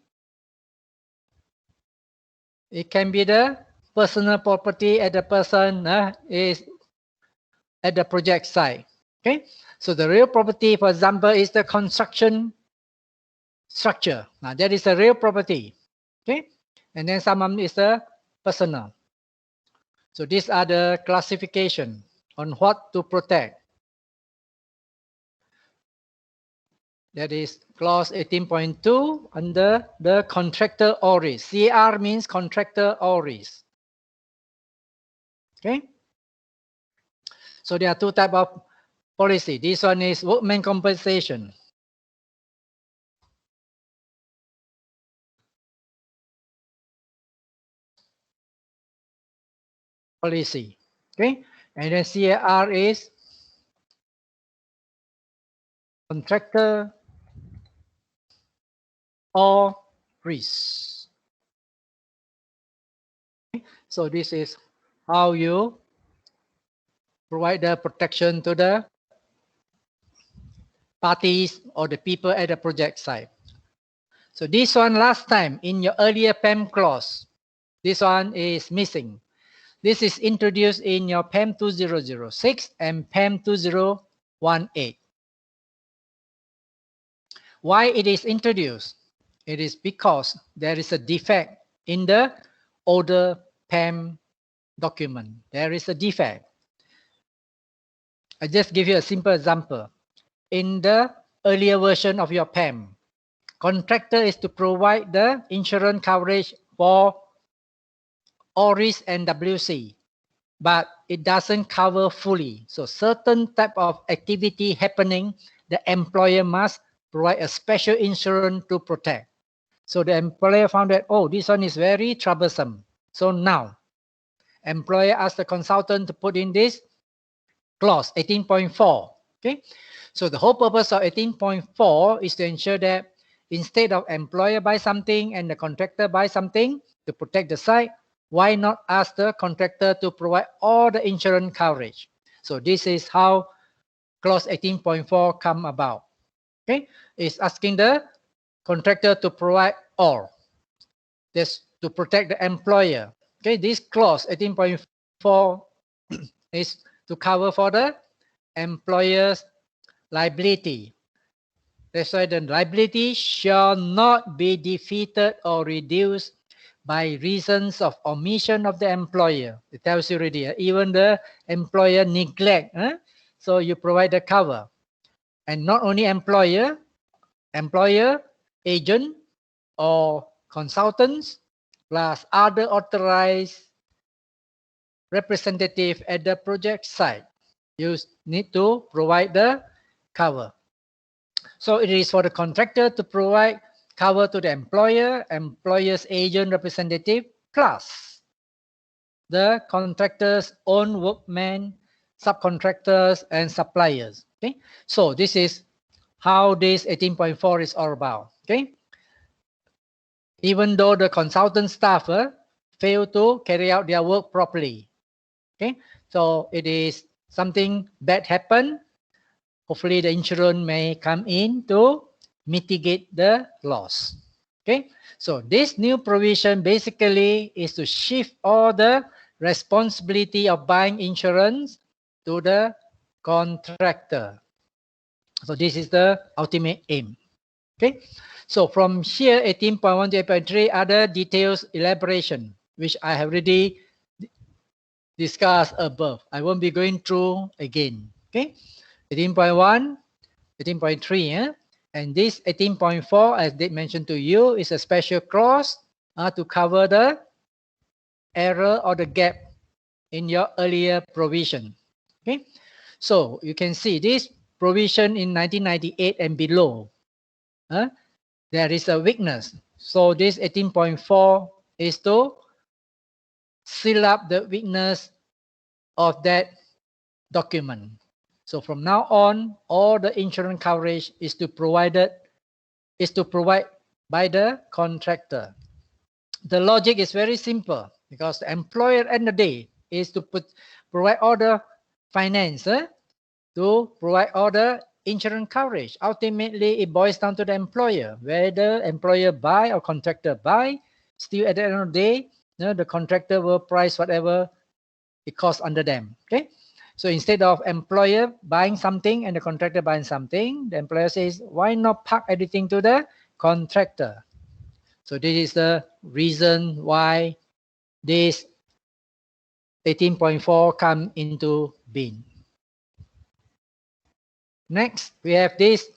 It can be the personal property at the person is at the project site. Okay, so the real property, for example, is the construction structure. Now that is a real property. Okay, and then some of them is the personal. So these are the classification on what to protect. That is clause 18.2 under the contractor or risk. CR means contractor or risk. Okay. So there are two types of policy. This one is workman compensation. Policy. Okay. And then CAR is contractor or risk. Okay. So this is how you provide the protection to the parties or the people at the project site. So this one last time in your earlier PEM clause, this one is missing. This is introduced in your PAM 2006 and PAM 2018. Why it is introduced? It is because there is a defect in the older PAM document. There is a defect. I just give you a simple example. In the earlier version of your PAM, contractor is to provide the insurance coverage for ORIS and WC, but it doesn't cover fully. So certain type of activity happening, the employer must provide a special insurance to protect. So the employer found that, oh, this one is very troublesome. So now, employer asked the consultant to put in this clause 18.4. Okay, so the whole purpose of 18.4 is to ensure that instead of employer buy something and the contractor buy something to protect the site, why not ask the contractor to provide all the insurance coverage? So this is how clause 18.4 come about. Okay, it's asking the contractor to provide all. This to protect the employer. Okay, this clause 18.4 is to cover for the employer's liability. That's why the liability shall not be defeated or reduced by reasons of omission of the employer. It tells you already, even the employer neglect. So you provide the cover. And not only employer, agent, or consultants, plus other authorized representative at the project site. You need to provide the cover. So it is for the contractor to provide cover to the employer, employer's agent representative, plus the contractor's own workmen, subcontractors, and suppliers. Okay, so this is how this 18.4 is all about. Okay, even though the consultant staff fail to carry out their work properly. Okay, so it is something bad happen. Hopefully the insurance may come in to mitigate the loss. Okay, so this new provision basically is to shift all the responsibility of buying insurance to the contractor. So this is the ultimate aim. Okay, so from here 18.1 to 18.3 other details elaboration which I have already discussed above. I won't be going through again. Okay, 18.1, 18.3, and this 18.4, as they mentioned to you, is a special clause to cover the error or the gap in your earlier provision. Okay, so you can see this provision in 1998 and below. There is a weakness. So this 18.4 is to seal up the weakness of that document. So from now on, all the insurance coverage is to provide by the contractor. The logic is very simple because the employer at the end of the day is to provide all the finance to provide all the insurance coverage. Ultimately, it boils down to the employer. Whether employer buy or contractor buy, still at the end of the day, the contractor will price whatever it costs under them. Okay. So instead of employer buying something and the contractor buying something, the employer says, why not park everything to the contractor? So this is the reason why this 18.4 come into being. Next, we have this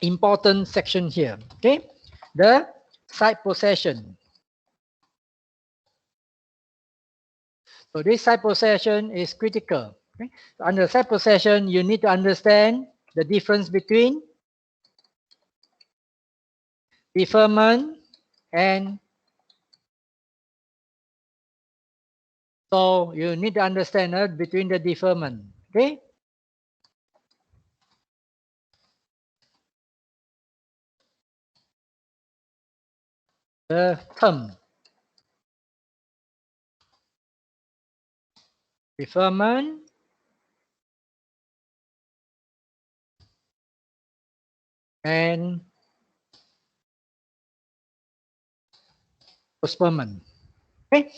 important section here. Okay, the site possession. So this site possession is critical. Okay? So under site possession, you need to understand the difference between deferment and so you need to understand between the deferment. Okay. The term deferment and postponement. Okay.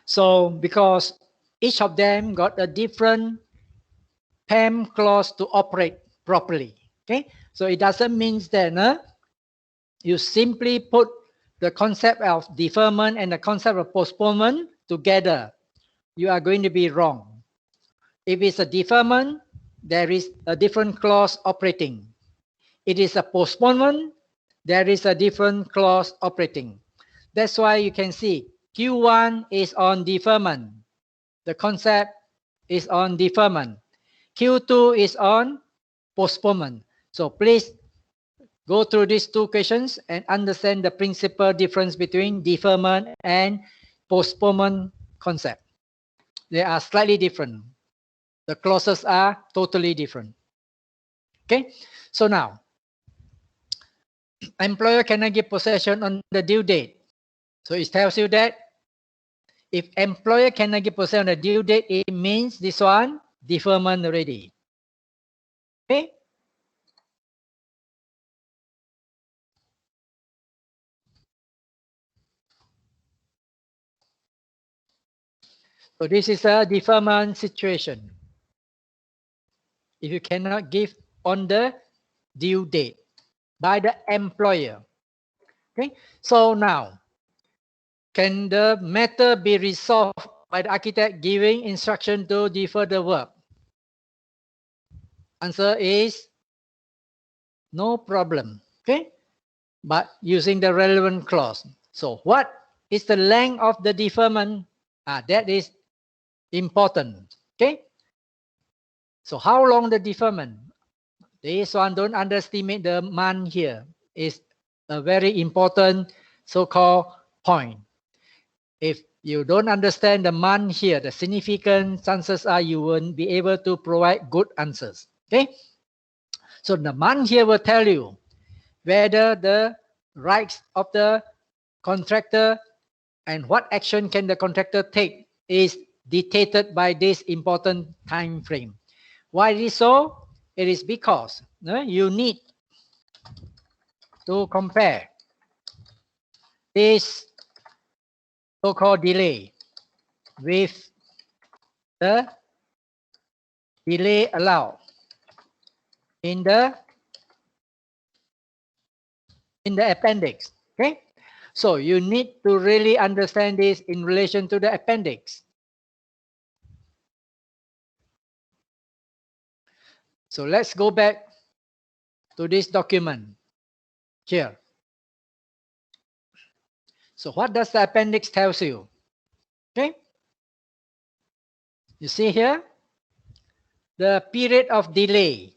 So because each of them got a different PEM clause to operate properly. Okay, so it doesn't mean that you simply put the concept of deferment and the concept of postponement together. You are going to be wrong. If it's a deferment, there is a different clause operating. It is a postponement, there is a different clause operating. That's why you can see Q1 is on deferment. The concept is on deferment. Q2 is on postponement. So please go through these two questions and understand the principal difference between deferment and postponement concept. They are slightly different. The clauses are totally different. Okay, so now, employer cannot give possession on the due date. So it tells you that if employer cannot give possession on the due date, it means this one, deferment already. Okay. So this is a deferment situation. If you cannot give on the due date by the employer. Okay. So now, can the matter be resolved by the architect giving instruction to defer the work? Answer is no problem. Okay. But using the relevant clause. So what is the length of the deferment? That is important. Okay. So how long the deferment? This one, don't underestimate the month here. It's a very important so-called point. If you don't understand the month here, the significant chances are you won't be able to provide good answers. Okay. So the month here will tell you whether the rights of the contractor and what action can the contractor take is dictated by this important time frame. Why is it so? It is because you need to compare this so-called delay with the delay allowed in the appendix. Okay, so you need to really understand this in relation to the appendix. So let's go back to this document here. So what does the appendix tells you? Okay, you see here the period of delay.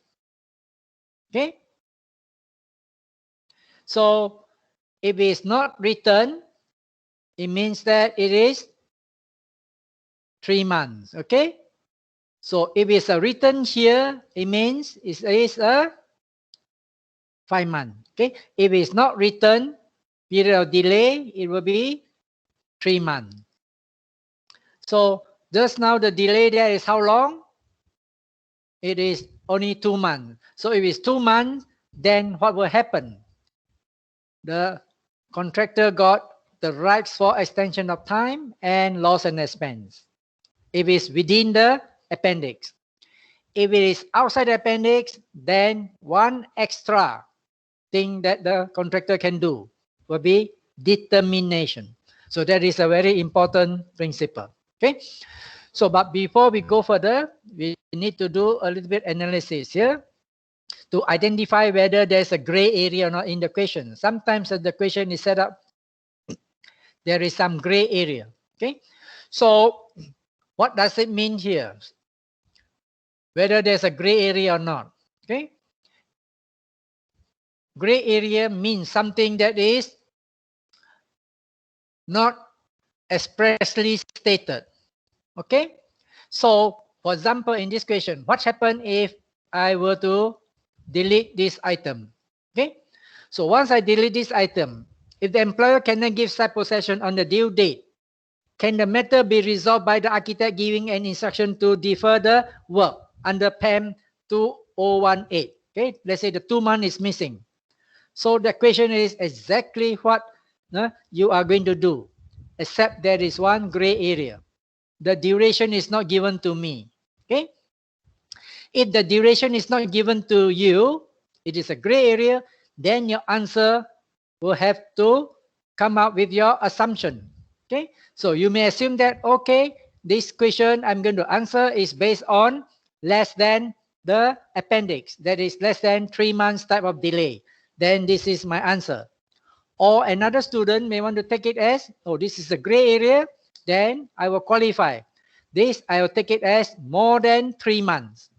Okay, so if it is not written, it means that it is 3 months. Okay, so if it's written here, it means it is a 5 months. Okay, if it's not written, period of delay, it will be 3 months. So just now the delay there is how long? It is only 2 months. So if it's 2 months, then what will happen? The contractor got the rights for extension of time and loss and expense. If it's within the appendix. If it is outside the appendix, then one extra thing that the contractor can do will be determination. So that is a very important principle. Okay. So, but before we go further, we need to do a little bit analysis here to identify whether there's a gray area or not in the question. Sometimes as the question is set up, there is some gray area. Okay. So what does it mean here? Whether there's a gray area or not. Okay. Gray area means something that is not expressly stated. Okay. So for example, in this question, what happens if I were to delete this item? Okay. So once I delete this item, if the employer cannot give site possession on the due date, can the matter be resolved by the architect giving an instruction to defer the work under PEM 2018? Okay, let's say the 2 months is missing. So the question is exactly what you are going to do. except there is one gray area. The duration is not given to me. Okay? If the duration is not given to you, it is a gray area, then your answer will have to come up with your assumption. Okay? So you may assume that, okay, this question I'm going to answer is based on less than the appendix, that is less than 3 months type of delay. Then this is my answer. Or another student may want to take it as, oh, this is a gray area, then I will qualify. This, I will take it as more than 3 months.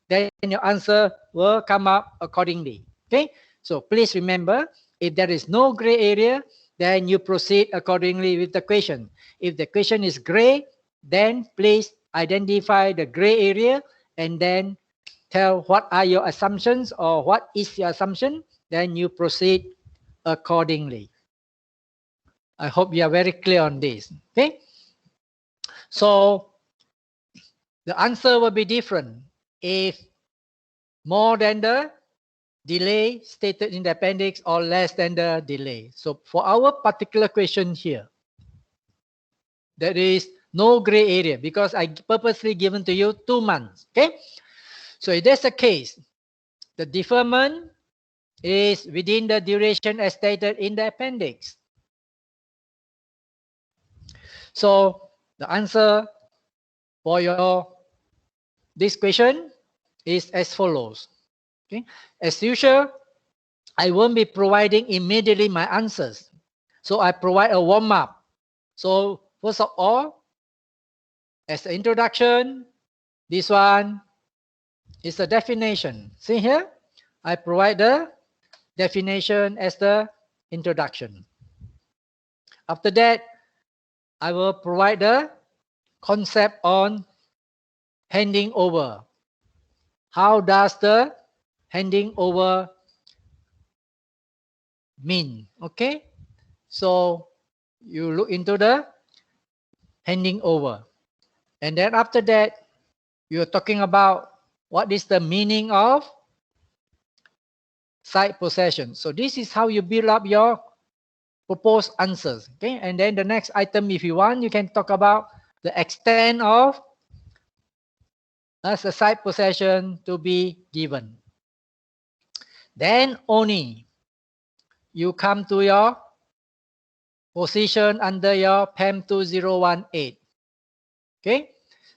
Then your answer will come up accordingly. Okay, so please remember, if there is no gray area, then you proceed accordingly with the question. If the question is gray, then please identify the gray area and then tell what are your assumptions or what is your assumption, then you proceed accordingly. I hope you are very clear on this. Okay, so the answer will be different if more than the delay stated in the appendix or less than the delay. So for our particular question here, there is no gray area because I purposely given to you 2 months. Okay, so if that's the case, the deferment is within the duration as stated in the appendix. So the answer for this question is as follows. Okay, as usual, I won't be providing immediately my answers. So I provide a warm-up. So first of all, as an introduction, this one is the definition. See here, I provide the definition as the introduction. After that, I will provide the concept on handing over. How does the handing over mean? Okay, so you look into the handing over, and then after that you're talking about what is the meaning of site possession. So this is how you build up your proposed answers. Okay, and then the next item, if you want, you can talk about the extent of as a site possession to be given. Then only you come to your position under your PEM 2018. Okay,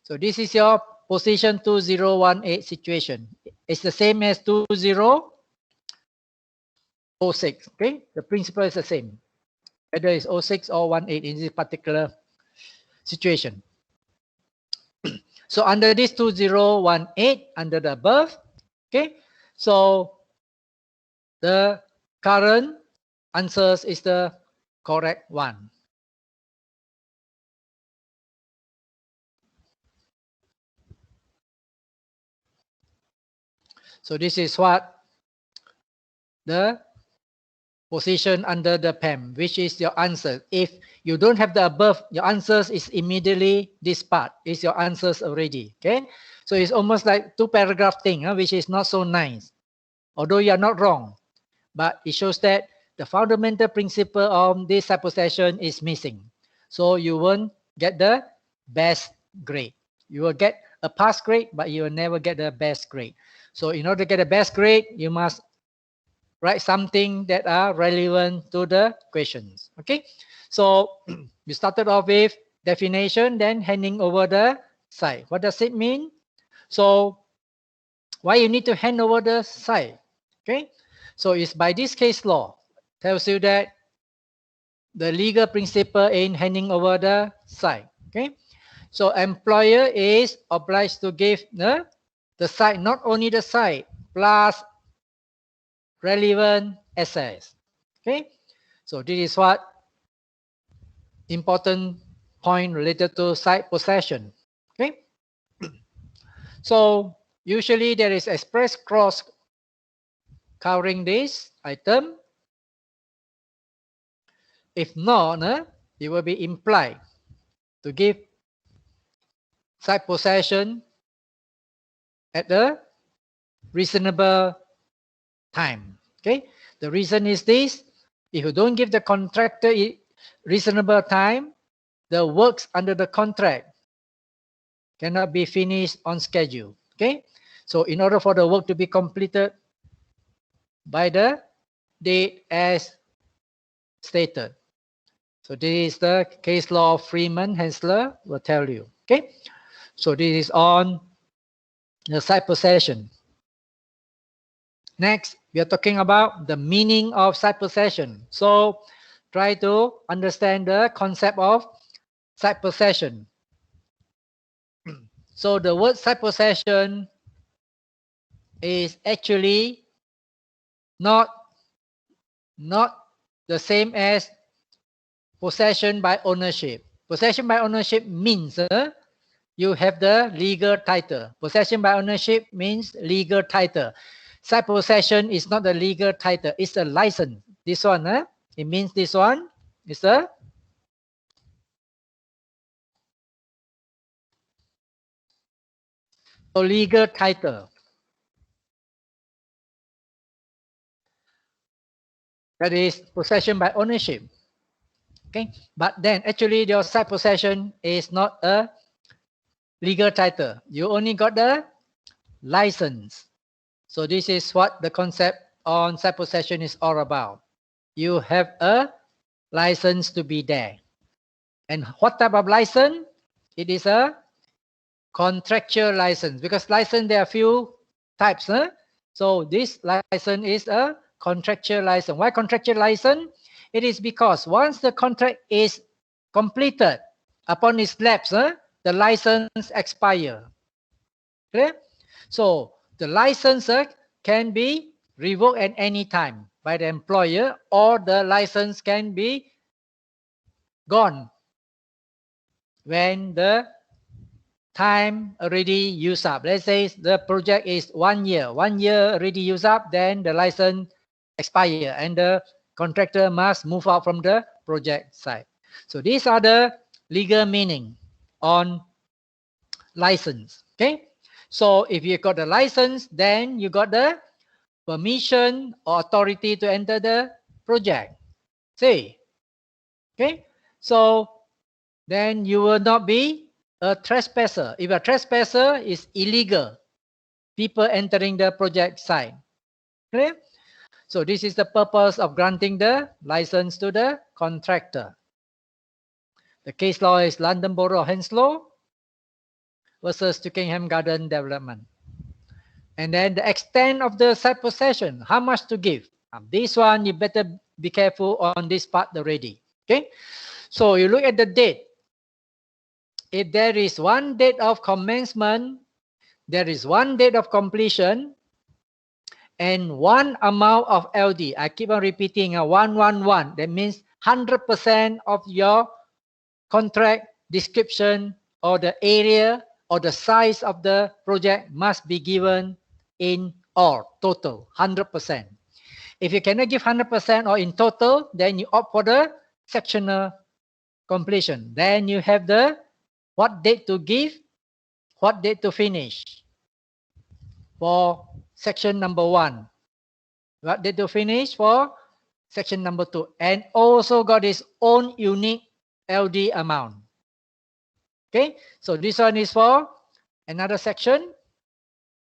so this is your position 2018 situation. It's the same as 2006. Okay, the principle is the same, whether it's 06 or 18 in this particular situation. So under this 2018, under the above, okay, so the current answers is the correct one. So this is what the position under the PEM, which is your answer. If you don't have the above, your answers is immediately this part is your answers already. Okay, so it's almost like 2-paragraph thing, which is not so nice. Although you are not wrong, but it shows that the fundamental principle of this site possession is missing. So you won't get the best grade. You will get a pass grade, but you will never get the best grade. So in order to get the best grade, you must write something that are relevant to the questions. Okay, so we started off with definition, then handing over the site. What does it mean? So why you need to hand over the site? Okay, so it's by this case law tells you that the legal principle in handing over the site. Okay, so employer is obliged to give the site, not only the site, plus relevant assets. Okay, so this is what important point related to site possession. Okay, so usually there is express clause covering this item. If not, it will be implied to give site possession at a reasonable time. Okay, the reason is this: if you don't give the contractor reasonable time, the works under the contract cannot be finished on schedule. Okay, so in order for the work to be completed by the date as stated. So this is the case law of Freeman Hensler will tell you. Okay, so this is on the site possession. Next, we are talking about the meaning of site possession. So try to understand the concept of site possession. So the word site possession is actually not the same as possession by ownership. Possession by ownership means you have the legal title. Possession by ownership means legal title. Site possession is not the legal title, it's a license. This one, it means this one is a legal title. That is possession by ownership. Okay, but then actually your site possession is not a legal title. You only got the license. So this is what the concept on site possession is all about. You have a license to be there. And what type of license? It is a contractual license, because license there are few types. So this license is a contractual license. Why contractual license? It is because once the contract is completed, upon its lapse, the license expire. Okay? So the license can be revoked at any time by the employer, or the license can be gone when the time already used up. Let's say the project is 1 year. 1 year already used up, then the license expire and the contractor must move out from the project site. So these are the legal meaning on license. Okay. So if you got the license, then you got the permission or authority to enter the project. See? Okay. So then you will not be a trespasser. If a trespasser is illegal, people entering the project site. Clear? So this is the purpose of granting the license to the contractor. The case law is London Borough Henslow versus Twickenham Garden Development. And then the extent of the site possession, how much to give. This one, you better be careful on this part already. Okay? So you look at the date. If there is one date of commencement, there is one date of completion, and one amount of LD. I keep on repeating 111. That means 100% of your contract description or the area or the size of the project must be given in all, total, 100%. If you cannot give 100% or in total, then you opt for the sectional completion. Then you have the what date to give, what date to finish for section number 1. What date to finish for section number 2. And also got its own unique LD amount. Okay, so this one is for another section.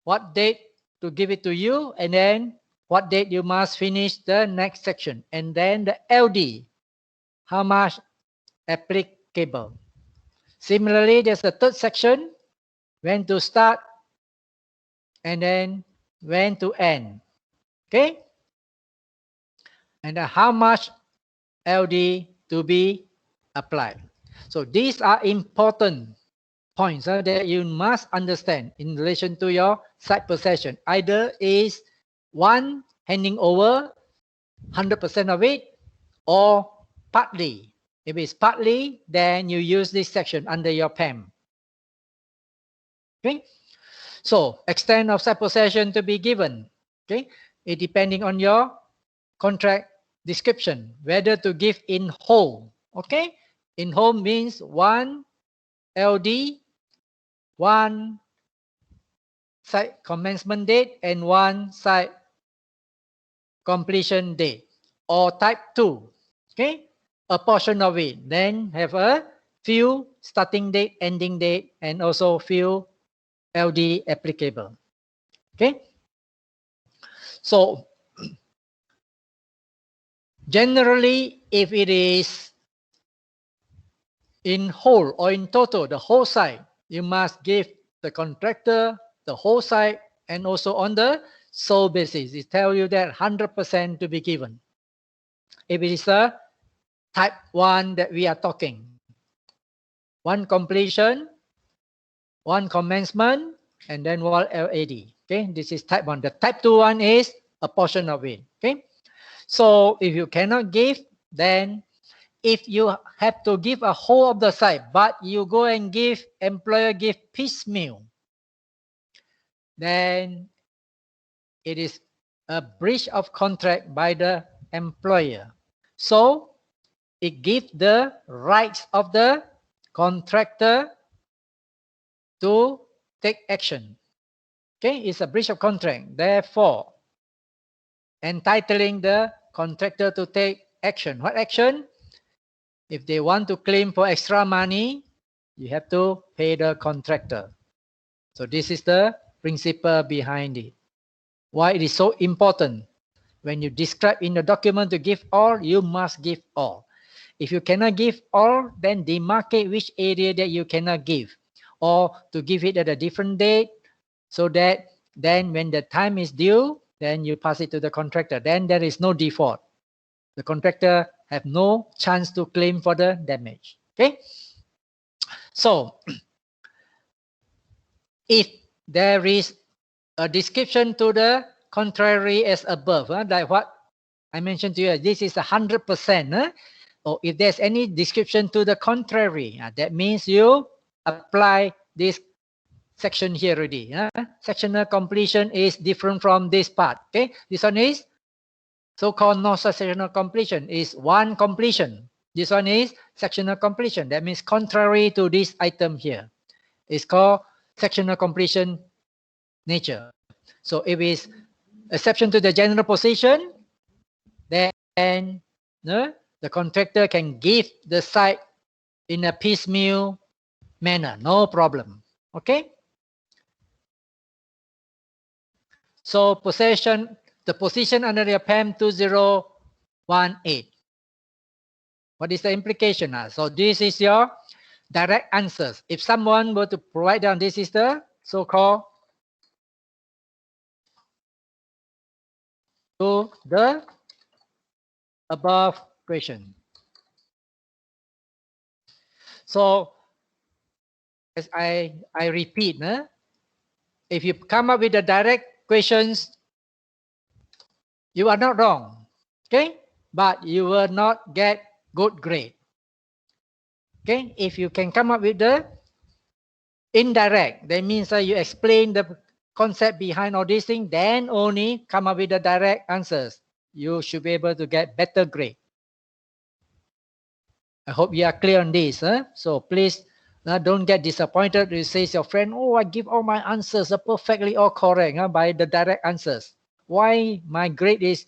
What date to give it to you, and then what date you must finish the next section. And then the LD, how much applicable. Similarly, there's a third section, when to start and then when to end. Okay? And how much LD to be applied. So these are important points that you must understand in relation to your site possession. Either is one handing over 100% of it, or partly. If it's partly, then you use this section under your PAM. Okay? So extent of site possession to be given. Okay? It depending on your contract description, whether to give in whole. Okay? In whole means one LD, one site commencement date, and one site completion date. Or type 2. Okay? A portion of it. Then have a few starting date, ending date, and also few LD applicable. Okay. So generally, if it is in whole or in total, the whole site, you must give the contractor the whole site and also on the sole basis. It tells you that 100% to be given. If it is a type 1 that we are talking, one completion, one commencement, and then one LAD. Okay, this is type 1. The type 2 one is a portion of it. Okay, so if you cannot give, then if you have to give a whole of the site, but you go and give, employer give piecemeal, then it is a breach of contract by the employer. So it gives the rights of the contractor to take action. Okay, it's a breach of contract. Therefore, entitling the contractor to take action. What action? If they want to claim for extra money, you have to pay the contractor. So this is the principle behind it. Why it is so important. When you describe in the document to give all, you must give all. If you cannot give all, then demarcate which area that you cannot give, or to give it at a different date, so that then when the time is due, then you pass it to the contractor. Then there is no default. The contractor have no chance to claim for the damage. Okay. So if there is a description to the contrary as above, like what I mentioned to you, this is 100%. Or if there's any description to the contrary, that means you apply this section here already. Sectional completion is different from this part. Okay, this one is so-called non-sectional completion, is one completion. This one is sectional completion. That means contrary to this item here. It's called sectional completion nature. So if it's exception to the general position, then the contractor can give the site in a piecemeal manner, no problem. Okay. So the position under the PAM 2018. What is the implication? So this is your direct answers. If someone were to provide down, this is the so-called to the above question. So as I repeat, if you come up with the direct questions, you are not wrong. Okay, but you will not get good grade. Okay, if you can come up with the indirect, that means you explain the concept behind all these things, then only come up with the direct answers. You should be able to get better grade. I hope you are clear on this. So please don't get disappointed. You say to your friend, oh, I give all my answers are perfectly all correct by the direct answers. Why my grade is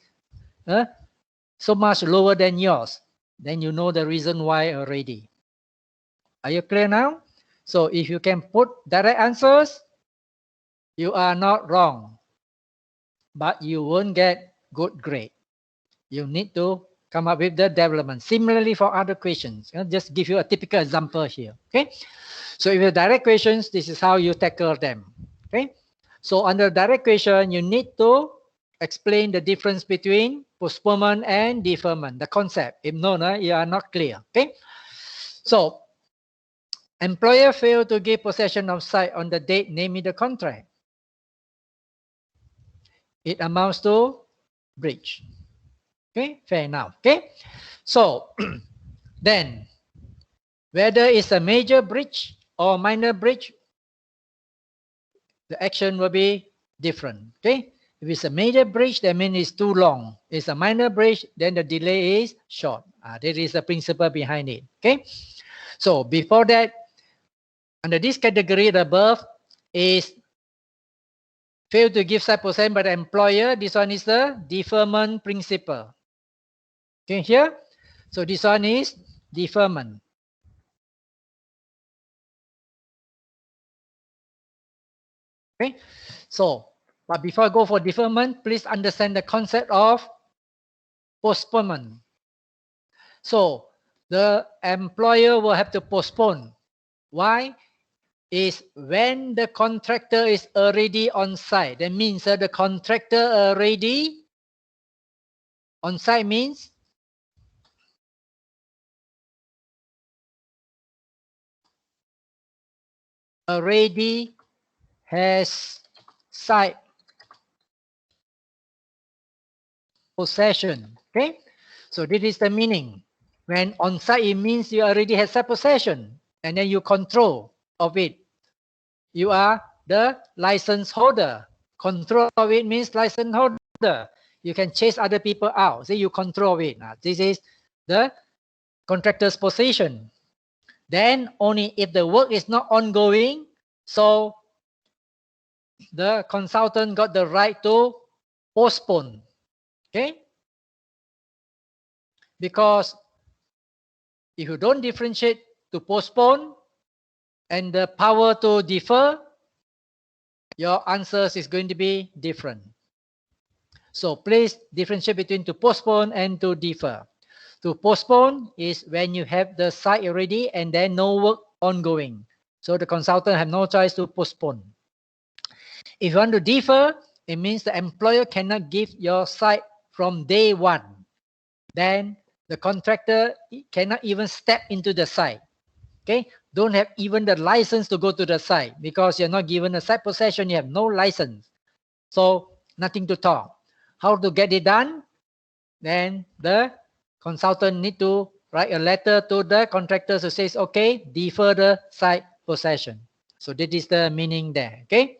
so much lower than yours? Then you know the reason why already. Are you clear now? So if you can put direct answers, you are not wrong, but you won't get good grade. You need to come up with the development. Similarly for other questions, I'll just give you a typical example here. Okay, so if you have direct questions, this is how you tackle them. Okay, so under direct question, you need to explain the difference between postponement and deferment, the concept. If no, you are not clear. Okay, so employer failed to give possession of site on the date named in the contract. It amounts to breach. Okay, fair enough. Okay, so then whether it's a major breach or minor breach, the action will be different. Okay, if it's a major breach, that means it's too long. It's a minor breach, then the delay is short. That is the principle behind it. Okay, so before that, under this category, the above is failed to give site possession by the employer. This one is the deferment principle. Okay, here. So this one is deferment. Okay, so but before I go for deferment, please understand the concept of postponement. So the employer will have to postpone. Why? Is when the contractor is already on site. That means the contractor already on site means already has site possession. Okay, so this is the meaning. When on site, it means you already have site possession and then you control of it. You are the license holder. Control of it means license holder. You can chase other people out. See, you control it. This is the contractor's position. Then only if the work is not ongoing, so the consultant got the right to postpone. Okay? Because if you don't differentiate to postpone and the power to defer, your answers is going to be different. So please differentiate between to postpone and to defer. To postpone is when you have the site already and then no work ongoing. So the consultant have no choice to postpone. If you want to defer, it means the employer cannot give your site from day one. Then the contractor cannot even step into the site. Okay, don't have even the license to go to the site because you're not given a site possession, you have no license. So nothing to talk. How to get it done? Then the consultant need to write a letter to the contractor who says, okay, defer the site possession. So that is the meaning there. Okay.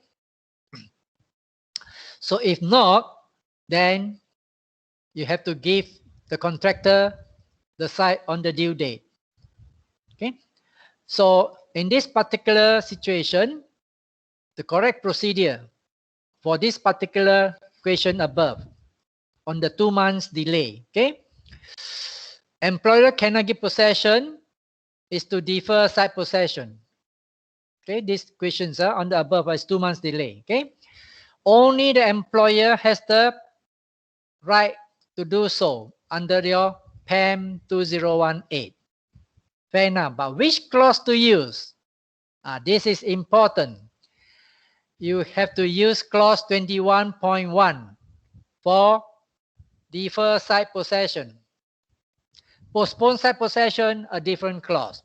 So if not, then you have to give the contractor the site on the due date. Okay. So in this particular situation, the correct procedure for this particular question above on the 2 months delay, okay? Employer cannot give possession is to defer site possession. Okay, these questions are on the above is 2 months delay, okay? Only the employer has the right to do so under your PAM 2018. Fair enough, but which clause to use? This is important. You have to use clause 21.1 for defer site possession. Postpone site possession, a different clause.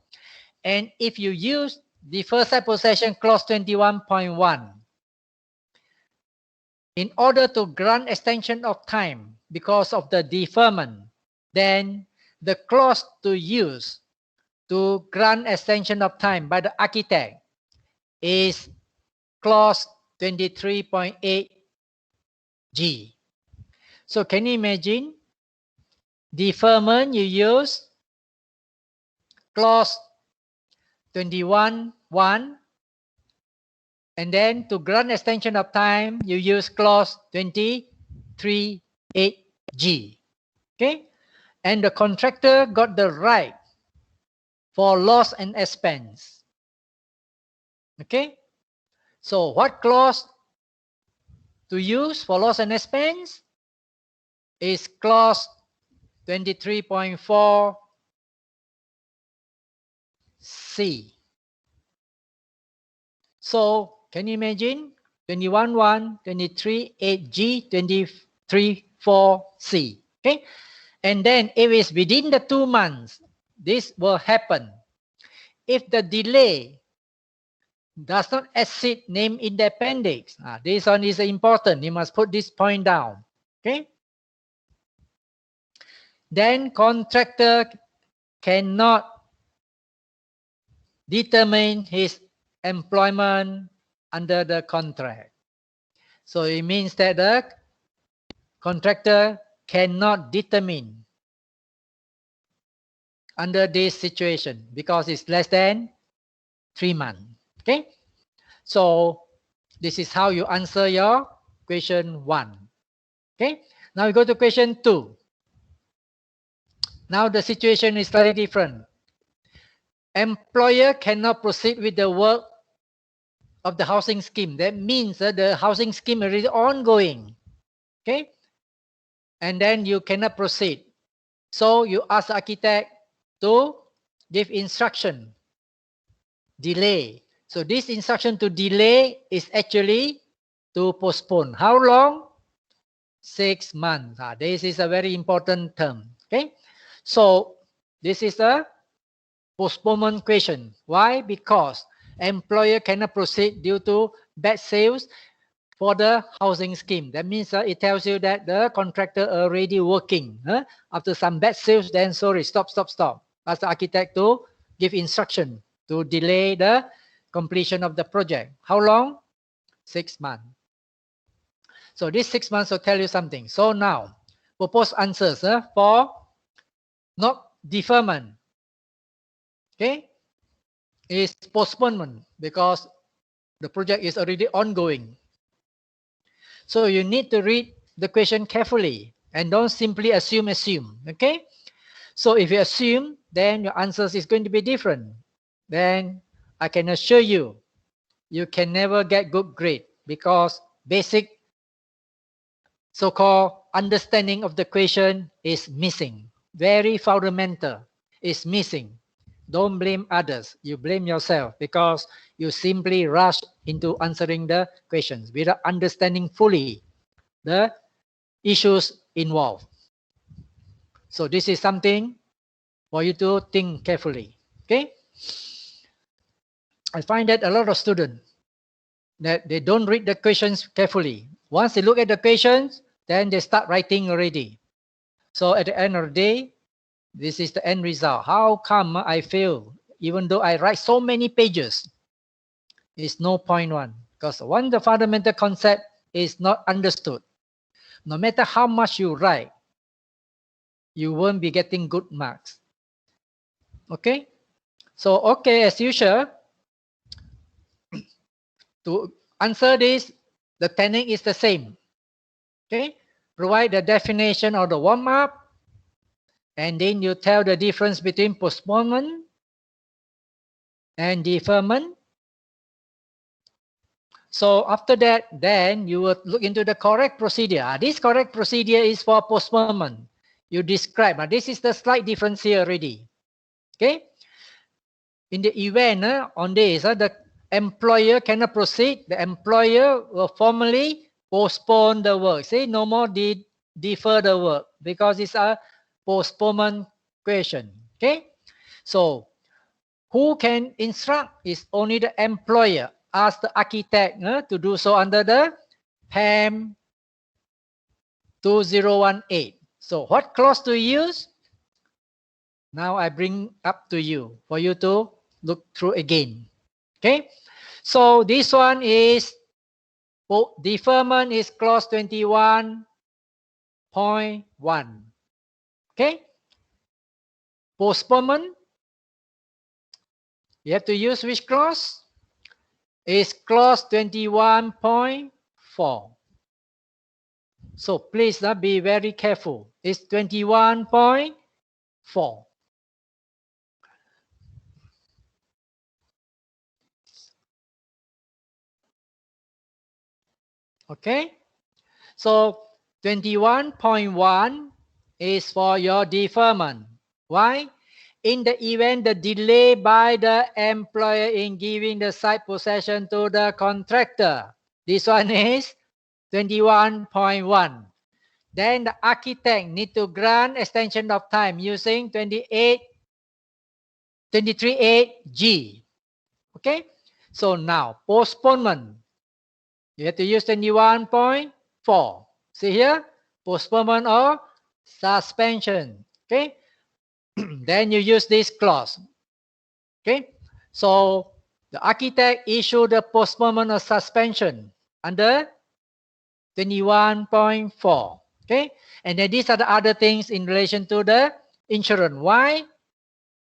And if you use defer site possession clause 21.1, in order to grant extension of time because of the deferment, then the clause to use to grant extension of time by the architect is clause 23.8G. So can you imagine? Deferment, you use clause 21.1, and then to grant extension of time, you use clause 23.8G. Okay? And the contractor got the right for loss and expense. Okay? So what clause to use for loss and expense is clause 23.4C. So can you imagine 21.1, 23.8G, 23.4C. Okay? And then if it's within the 2 months, this will happen. If the delay does not exceed name in the appendix, this one is important. You must put this point down. Okay? Then contractor cannot determine his employment under the contract. So it means that the contractor cannot determine under this situation because it's less than 3 months. Okay? So this is how you answer your question 1. Okay? Now we go to question 2. Now the situation is slightly different. Employer cannot proceed with the work of the housing scheme. That means the housing scheme is ongoing. Okay? And then you cannot proceed. So you ask the architect to give instruction, delay. So this instruction to delay is actually to postpone. How long? 6 months. This is a very important term. Okay? So this is a postponement question. Why? Because employer cannot proceed due to bad sales for the housing scheme. That means it tells you that the contractor already working. After some bad sales, then sorry, stop. Ask the architect to give instruction to delay the completion of the project. How long? 6 months. So this 6 months will tell you something. So now, propose answers for not deferment. Okay? Is postponement because the project is already ongoing. So you need to read the question carefully and don't simply assume. Okay? So if you assume, then your answers is going to be different. Then I can assure you, you can never get good grade because basic so-called understanding of the question is missing. Very fundamental is missing. Don't blame others. You blame yourself because you simply rush into answering the questions without understanding fully the issues involved. So this is something for you to think carefully. Okay? I find that a lot of students that they don't read the questions carefully. Once they look at the questions, then they start writing already. So at the end of the day, this is the end result. How come I fail even though I write so many pages? It's no point one. Because once the fundamental concept is not understood, no matter how much you write, you won't be getting good marks. Okay? So, okay, as usual, to answer this, the technique is the same. Okay? Provide the definition of the warm-up, and then you tell the difference between postponement and deferment. So after that, then you will look into the correct procedure. This correct procedure is for postponement. You describe. This is the slight difference here already. Okay? In the event on this, the employer cannot proceed. The employer will formally postpone the work. Say no more defer the work because it's a postponement question. Okay? So who can instruct is only the employer. Ask the architect to do so under the PAM 2018. So what clause to use? Now I bring up to you for you to look through again. Okay. So this one is deferment is clause 21.1. Okay. Postponement, you have to use which clause? Is clause 21.4. So please be very careful. It's 21.4. Okay. So 21.1 is for your deferment. Why? In the event the delay by the employer in giving the site possession to the contractor. This one is 21.1. Then the architect need to grant extension of time using 23.8G. Okay. So now postponement. You have to use 21.4. See here? Postponement or suspension. Okay. Then you use this clause. Okay. So the architect issued the postponement or suspension under 21.4. Okay. And then these are the other things in relation to the insurance. Why?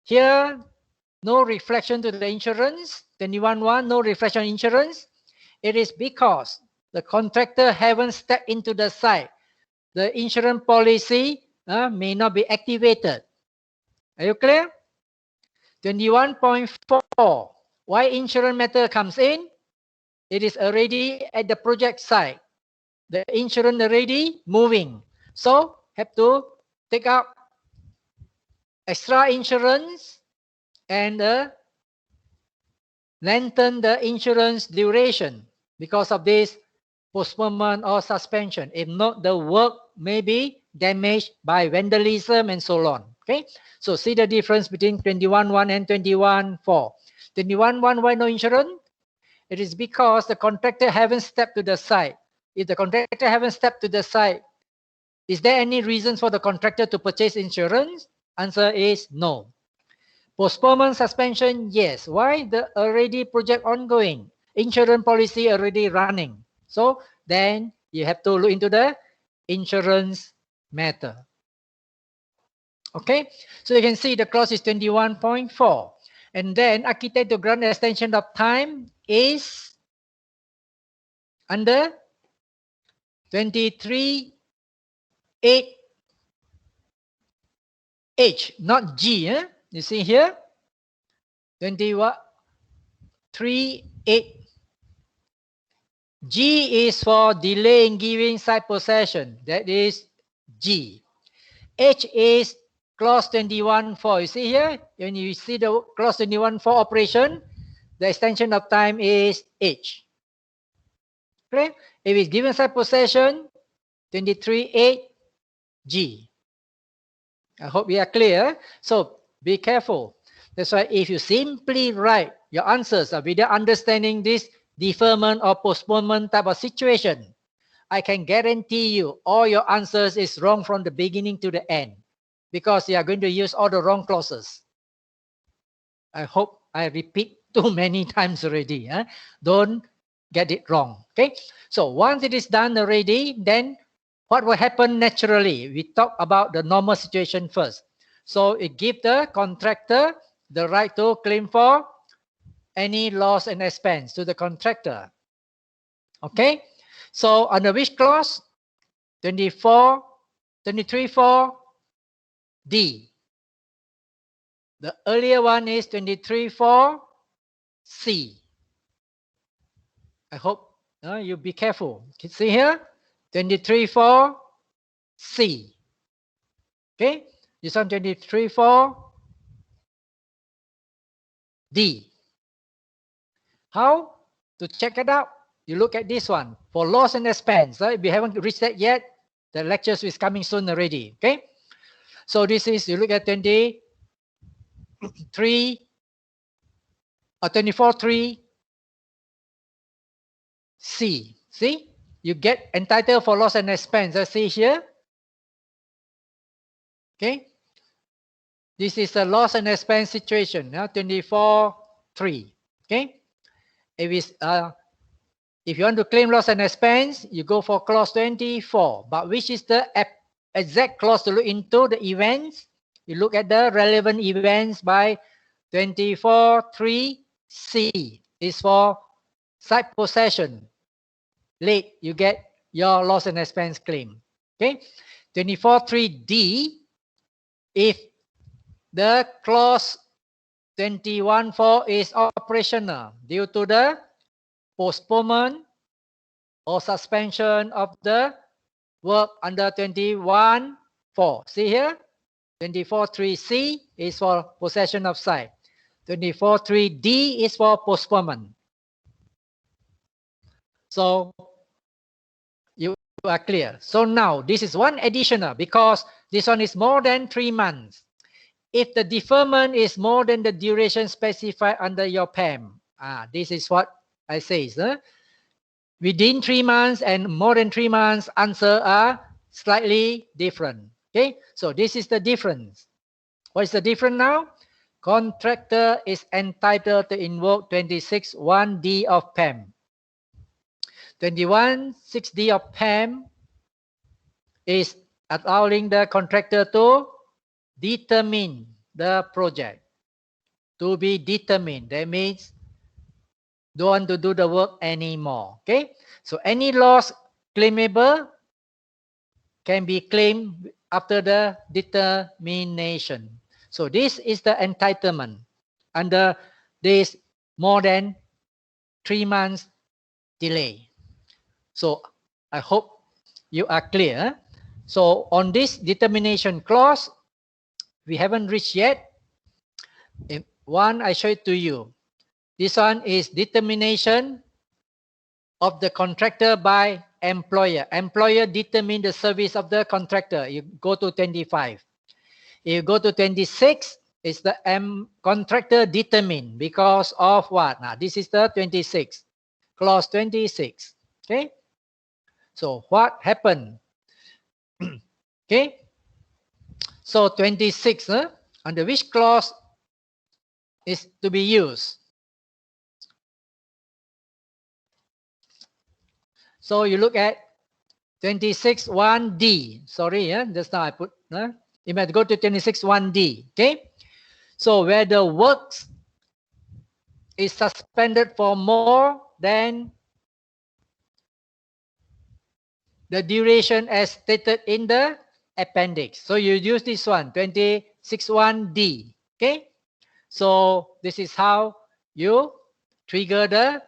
Here, no reflection to the insurance. 21.1, no reflection on insurance. It is because the contractor haven't stepped into the site. The insurance policy may not be activated. Are you clear? 21.4. Why insurance matter comes in? it is already at the project site. The insurance already moving. So have to take up extra insurance and lengthen the insurance duration because of this postponement or suspension. If not, the work may be damaged by vandalism and so on. Okay, so see the difference between 21.1 and 21.4. 21.1, why no insurance? It is because the contractor haven't stepped to the site. If the contractor haven't stepped to the site, is there any reason for the contractor to purchase insurance? Answer is no. Postponement, suspension, yes. Why? The already project ongoing. Insurance policy already running. So then you have to look into the insurance matter. Okay, so you can see the clause is 21.4. And then architect to grant extension of time is under 23.8H, not G. You see here, 23.8. G is for delay in giving site possession. That is G. H is clause 21.4. You see here, when you see the clause 21.4 operation, the extension of time is H. Okay? If it's given site possession, 23.8 G. I hope we are clear. So be careful. That's why if you simply write your answers without understanding this deferment or postponement type of situation, I can guarantee you all your answers is wrong from the beginning to the end because you are going to use all the wrong clauses. I hope I repeat too many times already. Don't get it wrong. Okay. So once it is done already, then what will happen naturally? We talk about the normal situation first. So it gives the contractor the right to claim for any loss and expense to the contractor. Okay. So under which clause? 23.4 D. The earlier one is 23.4 C. I hope you be careful. Can you see here? 23.4 C. Okay. This one 23.4 D. How to check it out? You look at this one for loss and expense. If you haven't reached that yet, the lectures is coming soon already. Okay. So this is, you look at 23 or 24.3 C. See, you get entitled for loss and expense. Let's see here. Okay. This is a loss and expense situation. 24.3. Okay. If you want to claim loss and expense, you go for clause 24. But which is the exact clause to look into the events? You look at the relevant events by 24.3 C. Is for site possession. Late, you get your loss and expense claim. Okay. 24.3 D. If the clause 21.4 is operational due to the postponement or suspension of the work under 21.4. See here, 24.3 C is for possession of site. 24.3 D is for postponement. So you are clear. So now this is one additional because this one is more than 3 months. If the deferment is more than the duration specified under your PAM, this is what I say. Within 3 months and more than 3 months, answer are slightly different. Okay, so this is the difference. What is the difference now? Contractor is entitled to invoke 26.1D of PAM. 21.6D of PAM is allowing the contractor to determine the project. To be determined. That means don't want to do the work anymore. Okay. So any loss claimable can be claimed after the determination. So this is the entitlement under this more than 3 months delay. So I hope you are clear. So on this determination clause, we haven't reached yet. One, I show it to you. This one is determination of the contractor by employer. Employer determine the service of the contractor. You go to 25. If you go to 26, it's the contractor determine because of what? Now, this is the 26, clause 26. Okay. So what happened? Okay. So 26, under which clause is to be used? So you look at 26 1D. Sorry, just now I put, you might go to 26 1D. Okay. So where the works is suspended for more than the duration as stated in the appendix. So you use this one, 26 1D. Okay. So this is how you trigger the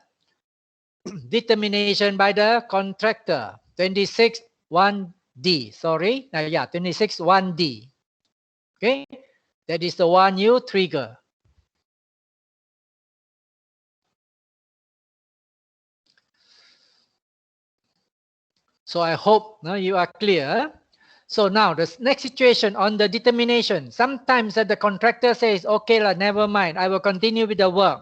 determination by the contractor. 26 1D. Sorry. Yeah, 26 1D. Okay. That is the one you trigger. So I hope now you are clear. So now the next situation on the determination. Sometimes the contractor says, okay, never mind, I will continue with the work.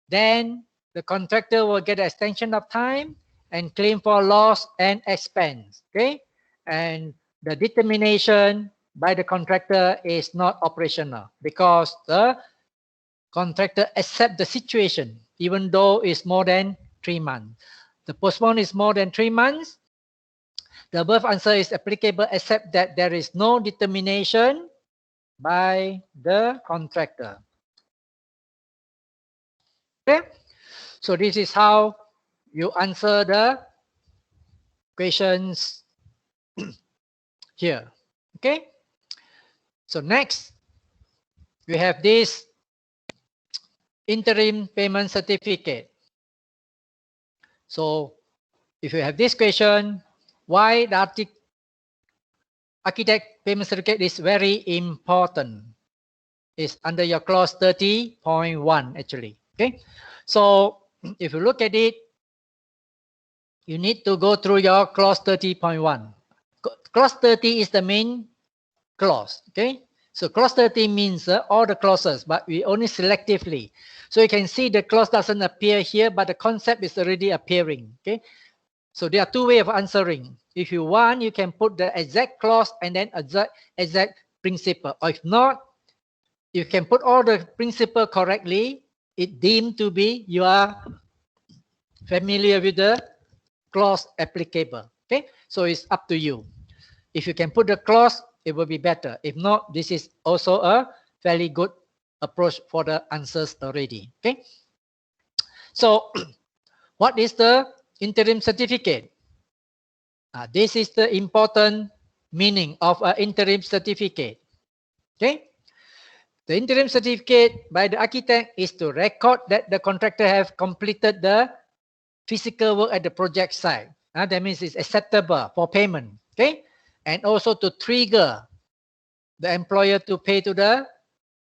Then the contractor will get an extension of time and claim for loss and expense. Okay. And the determination by the contractor is not operational because the contractor accept the situation even though it's more than 3 months. The postpone is more than 3 months. The above answer is applicable except that there is no determination by the contractor. Okay? So this is how you answer the questions here. Okay? So next, we have this interim payment certificate. So if you have this question, why the architect payment certificate is very important? Is under your clause 30.1 actually. Okay. So if you look at it, you need to go through your clause 30.1. Clause 30 is the main clause. Okay. So clause 30 means all the clauses, but we only selectively. So you can see the clause doesn't appear here, but the concept is already appearing. Okay. So there are two ways of answering. If you want, you can put the exact clause and then exact principle. Or if not, you can put all the principle correctly. It deemed to be you are familiar with the clause applicable. Okay, so it's up to you. If you can put the clause, it will be better. If not, this is also a fairly good approach for the answers already. Okay, so what is the interim certificate? This is the important meaning of an interim certificate. Okay. The interim certificate by the architect is to record that the contractor have completed the physical work at the project site. That means it's acceptable for payment. Okay. And also to trigger the employer to pay to the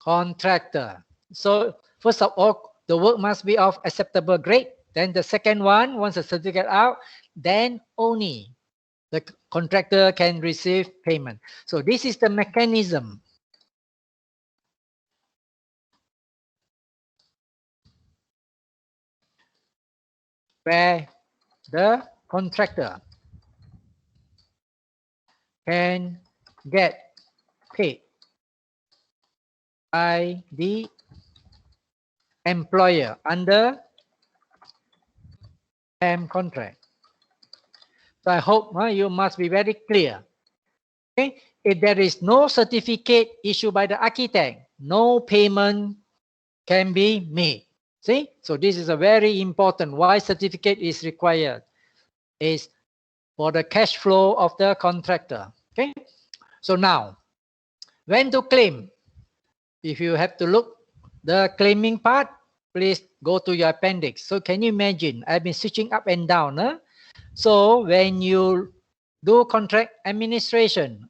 contractor. So first of all, the work must be of acceptable grade. Then the second one, once the certificate out, then only the contractor can receive payment. So this is the mechanism where the contractor can get paid by the employer under PAM contract. So I hope you must be very clear. Okay? If there is no certificate issued by the architect, no payment can be made. See? So this is a very important why certificate is required. Is for the cash flow of the contractor. Okay. So now, when to claim? If you have to look the claiming part, please go to your appendix. So can you imagine? I've been switching up and down. So when you do contract administration,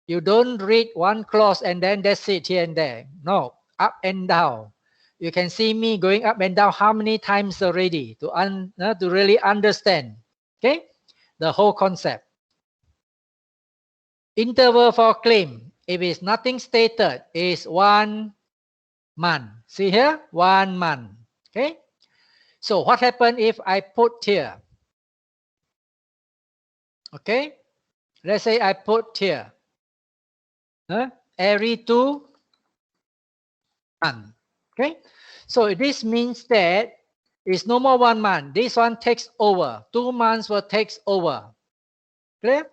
you don't read one clause and then that's it here and there. No, up and down. You can see me going up and down how many times already to really understand, okay, the whole concept. Interval for claim, if it's nothing stated, is 1 month. See here, 1 month. Okay. So what happens if I put here? Okay. Let's say I put here every 2 months. Okay. So this means that it's no more 1 month. This one takes over. 2 months will take over. Clear?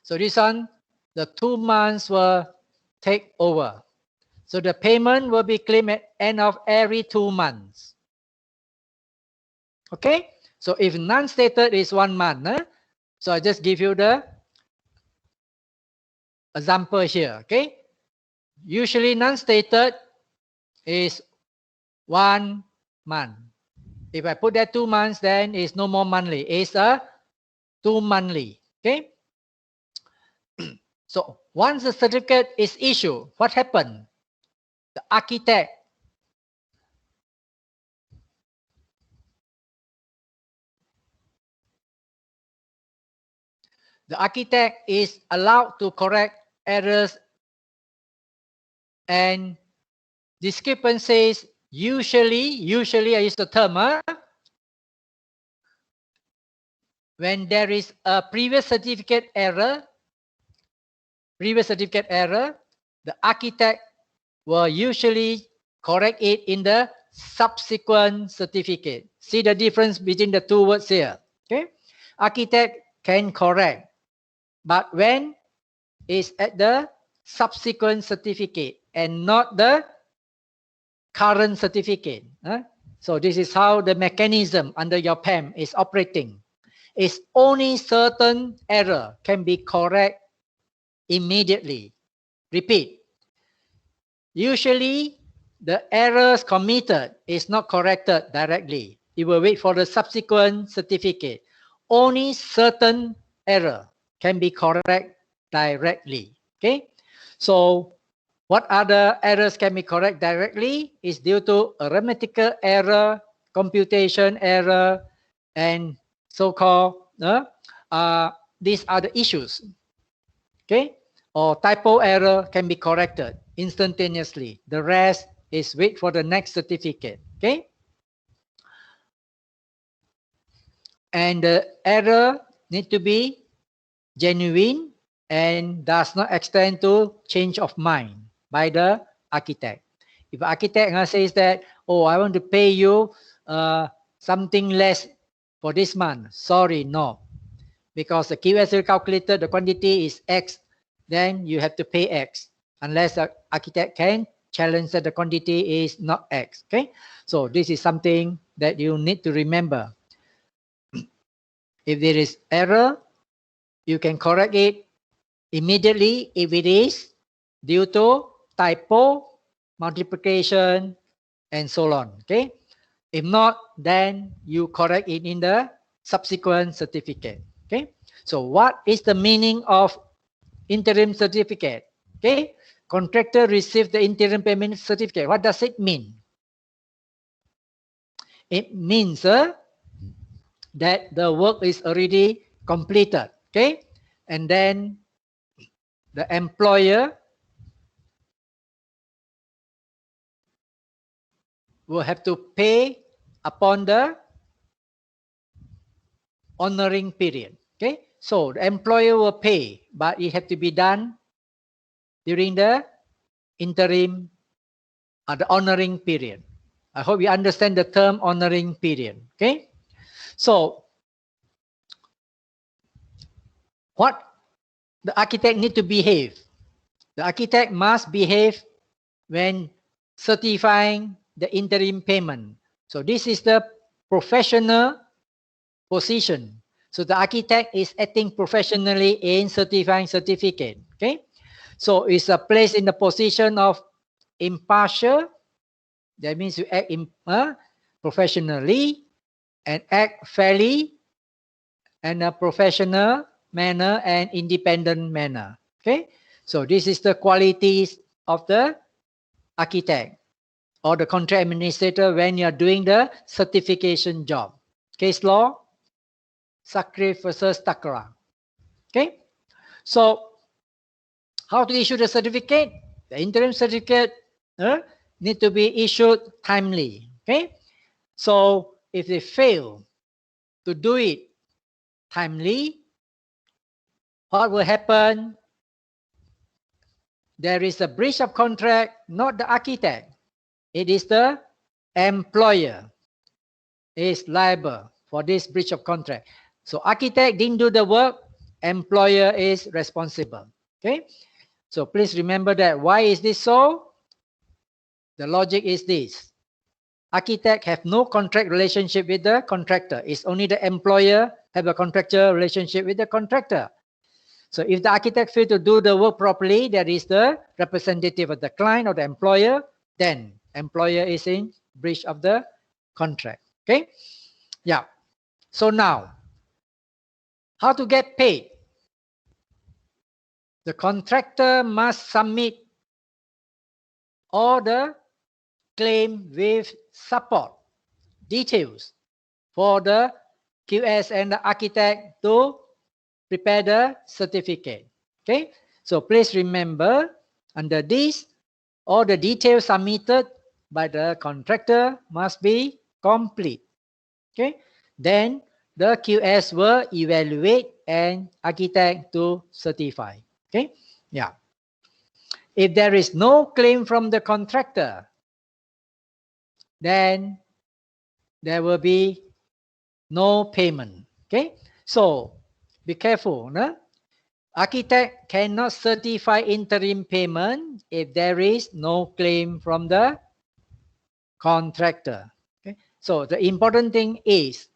So this one, the 2 months will take over. So the payment will be claimed at end of every 2 months. Okay. So if non-stated is 1 month, so I just give you the example here. Okay. Usually non-stated is 1 month. If I put that 2 months, then it's no more monthly. It's a 2 monthly. Okay. So once the certificate is issued, what happened? The architect is allowed to correct errors and discrepancies. Usually I use the term when there is a previous certificate error, the architect will usually correct it in the subsequent certificate. See the difference between the two words here. Okay, architect can correct, but when it's at the subsequent certificate and not the current certificate. So this is how the mechanism under your PAM is operating. It's only certain error can be correct immediately. Repeat. Usually the errors committed is not corrected directly. You will wait for the subsequent certificate. Only certain error can be corrected directly. Okay. So what other errors can be corrected directly is due to arithmetical error, computation error, and so-called these are the issues. Okay, or typo error can be corrected instantaneously. The rest is wait for the next certificate. Okay, and the error need to be genuine and does not extend to change of mind by the architect. If the architect says that, oh, I want to pay you something less for this month, sorry, no. Because the QSL calculator, the quantity is X, then you have to pay X. Unless the architect can challenge that the quantity is not X. Okay, so this is something that you need to remember. If there is error, you can correct it immediately if it is due to typo, multiplication, and so on. Okay, if not, then you correct it in the subsequent certificate. Okay, so what is the meaning of interim certificate? Okay, contractor received the interim payment certificate. What does it mean? It means that the work is already completed. Okay, and then the employer will have to pay upon the honoring period. Okay, so the employer will pay, but it has to be done during the interim, the honoring period. I hope you understand the term honoring period. Okay, so what the architect need to behave? The architect must behave when certifying the interim payment. So this is the professional position. So the architect is acting professionally in certifying certificate. Okay, so it's a place in the position of impartial, That means you act professionally and act fairly and a professional manner and independent manner. Okay, so this is the qualities of the architect or the contract administrator when you are doing the certification job. Case law, Sakri versus Takara. Okay, so how to issue the certificate? The interim certificate need to be issued timely. Okay, so if they fail to do it timely, what will happen? There is a breach of contract, not the architect. It is the employer is liable for this breach of contract. So architect didn't do the work, employer is responsible. Okay, so please remember that. Why is this so? The logic is this: architect have no contract relationship with the contractor. It's only the employer have a contractual relationship with the contractor. So if the architect fail to do the work properly, that is the representative of the client or the employer, then employer is in breach of the contract. Okay, yeah. So now, how to get paid? The contractor must submit all the claim with support details for the QS and the architect to prepare the certificate. Okay, so please remember, under this, all the details submitted by the contractor must be complete. Okay, then the QS will evaluate and architect to certify. Okay, yeah. If there is no claim from the contractor, then there will be no payment. Okay, so be careful. No? Architect cannot certify interim payment if there is no claim from the contractor. Okay, so the important thing is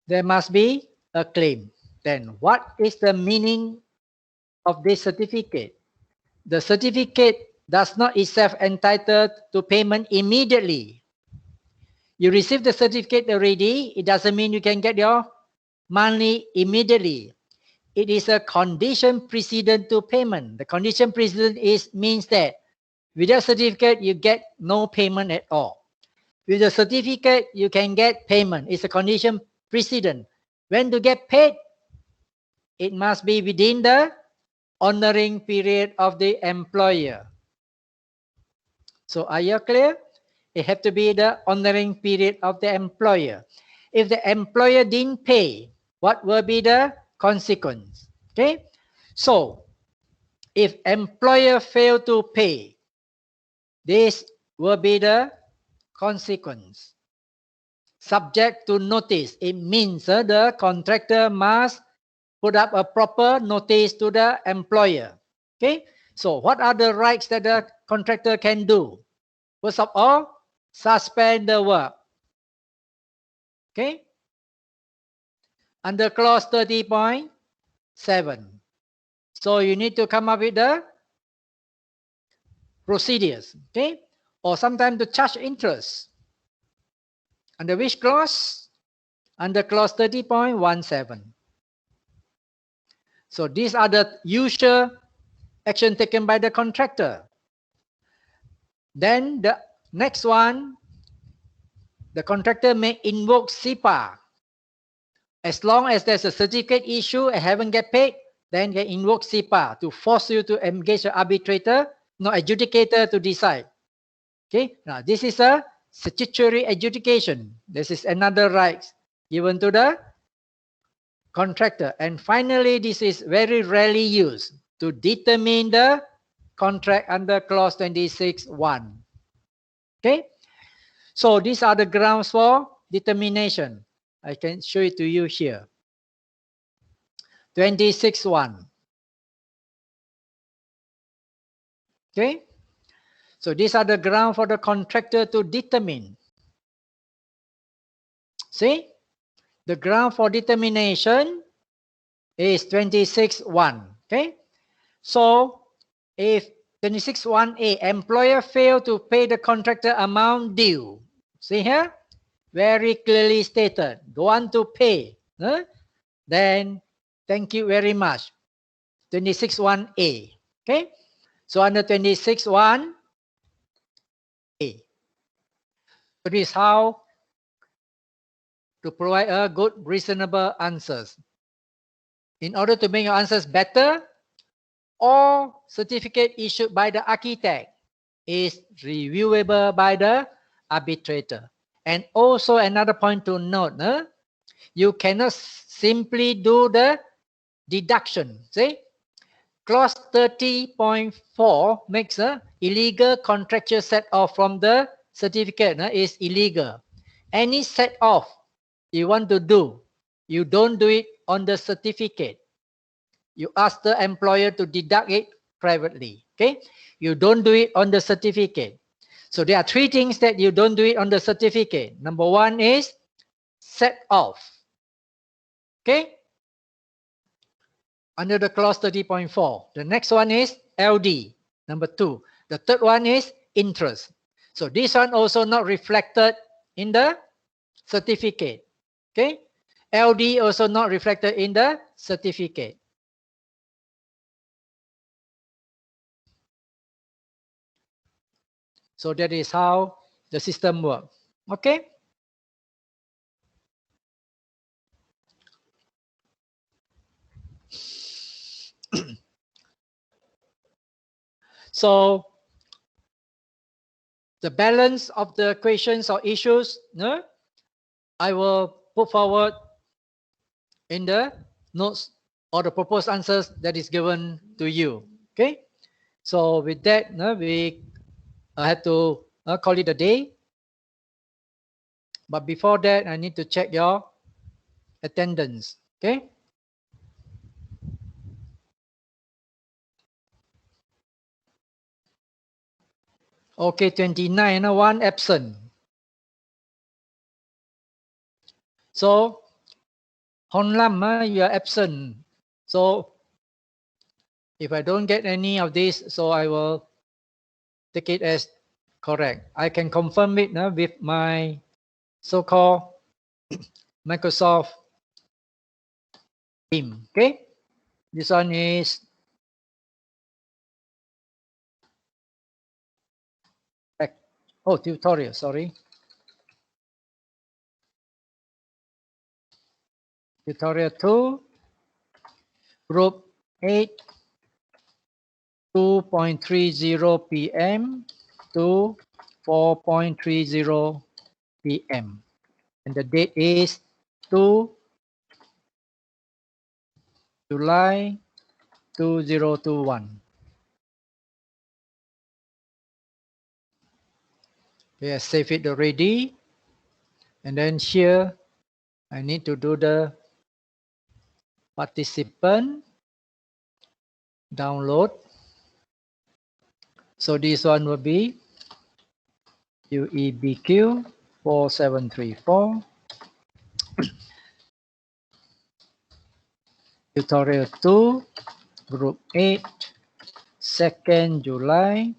there must be a claim. Then what is the meaning of this certificate? The certificate does not itself entitled to payment immediately. You receive the certificate already, it doesn't mean you can get your money immediately. It is a condition precedent to payment. The condition precedent means that without certificate, you get no payment at all. With the certificate, you can get payment. It's a condition precedent. When to get paid, it must be within the honoring period of the employer. So are you clear? It have to be the honoring period of the employer. If the employer didn't pay, what will be the consequence? Okay, so if employer fail to pay, this will be the consequence. Subject to notice, it means the contractor must put up a proper notice to the employer. Okay, so what are the rights that the contractor can do? First of all, suspend the work. Okay, under clause 30.7. So you need to come up with the procedures. Okay, or sometimes to charge interest. Under which clause? Under clause 30.17. So these are the usual action taken by the contractor. Then the next one, the contractor may invoke SIPA. As long as there's a certificate issue and haven't get paid, then they invoke SIPA to force you to engage an arbitrator, no adjudicator to decide. Okay, now this is a statutory adjudication. This is another right given to the contractor. And finally, this is very rarely used to determine the contract under clause 26.1. Okay, so these are the grounds for determination. I can show it to you here. 26.1. Okay, so these are the grounds for the contractor to determine. See, the ground for determination is 26.1. Okay, so if 26(1)(a), employer failed to pay the contractor amount due. See here? Very clearly stated. Don't want to pay. Then, thank you very much. 26(1)(a). Okay? So under 26(1)(a). So this is how to provide a good, reasonable answers. In order to make your answers better, all certificate issued by the architect is reviewable by the arbitrator. And also another point to note, you cannot simply do the deduction. See, clause 30.4 makes a illegal contractual set off from the certificate is illegal. Any set off you want to do, you don't do it on the certificate. You ask the employer to deduct it privately. Okay, you don't do it on the certificate. So there are three things that you don't do it on the certificate. Number one is set off. Okay, under the clause 30.4. The next one is LD. Number two. The third one is interest. So this one also not reflected in the certificate. Okay, LD also not reflected in the certificate. So that is how the system works. Okay. So the balance of the questions or issues, I will put forward in the notes or the proposed answers that is given to you. Okay. So with that, we have to call it a day. But before that, I need to check your attendance. Okay. Okay, 29, one absent. So, Hon Lam, you are absent. So, if I don't get any of these, so I will take it as correct. I can confirm it with my so-called Microsoft team. Okay, this one is tutorial. Sorry, tutorial 2, group 8, 2.30 p.m. to 4.30 p.m. and the date is 2 July 2021. Okay, I save it already. And then here, I need to do the participant download. So this one will be UEBQ4734 tutorial 2, group 8, 2nd July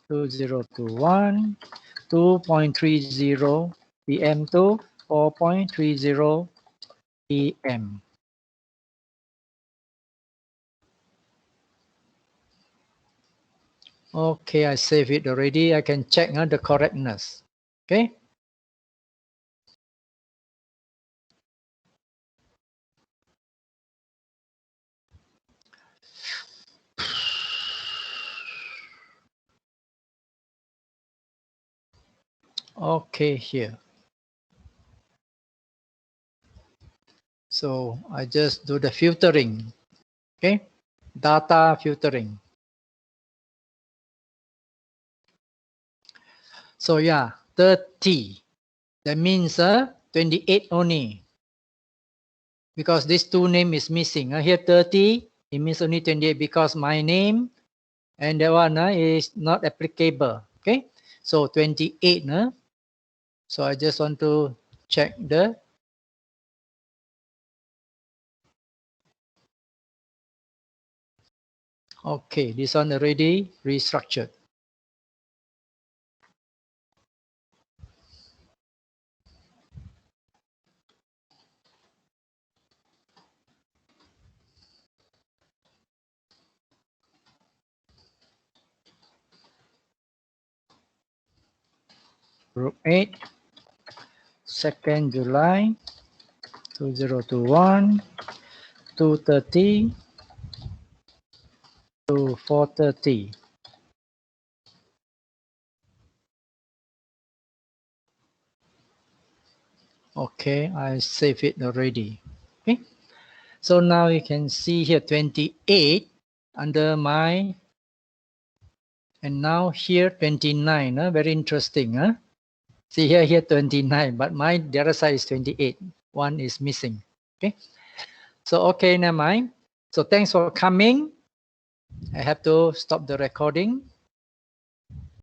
2021, 2.30 p.m. to 4.30 p.m. Okay, I save it already. I can check the correctness. Okay. Okay, here. So I just do the filtering. Okay, data filtering. So yeah, 30. That means 28 only. Because this two name is missing. Here 30, it means only 28 because my name and that one is not applicable. Okay, so 28. So I just want to check the Okay, this one already restructured. Group 8, 2nd July 2021, 2:30 to 4:30. Okay, I save it already. Okay, so now you can see here 28 under my, and now here 29. Very interesting. Huh? See here 29, but my the other side is 28. One is missing. Okay, so okay, never mind. So thanks for coming. I have to stop the recording.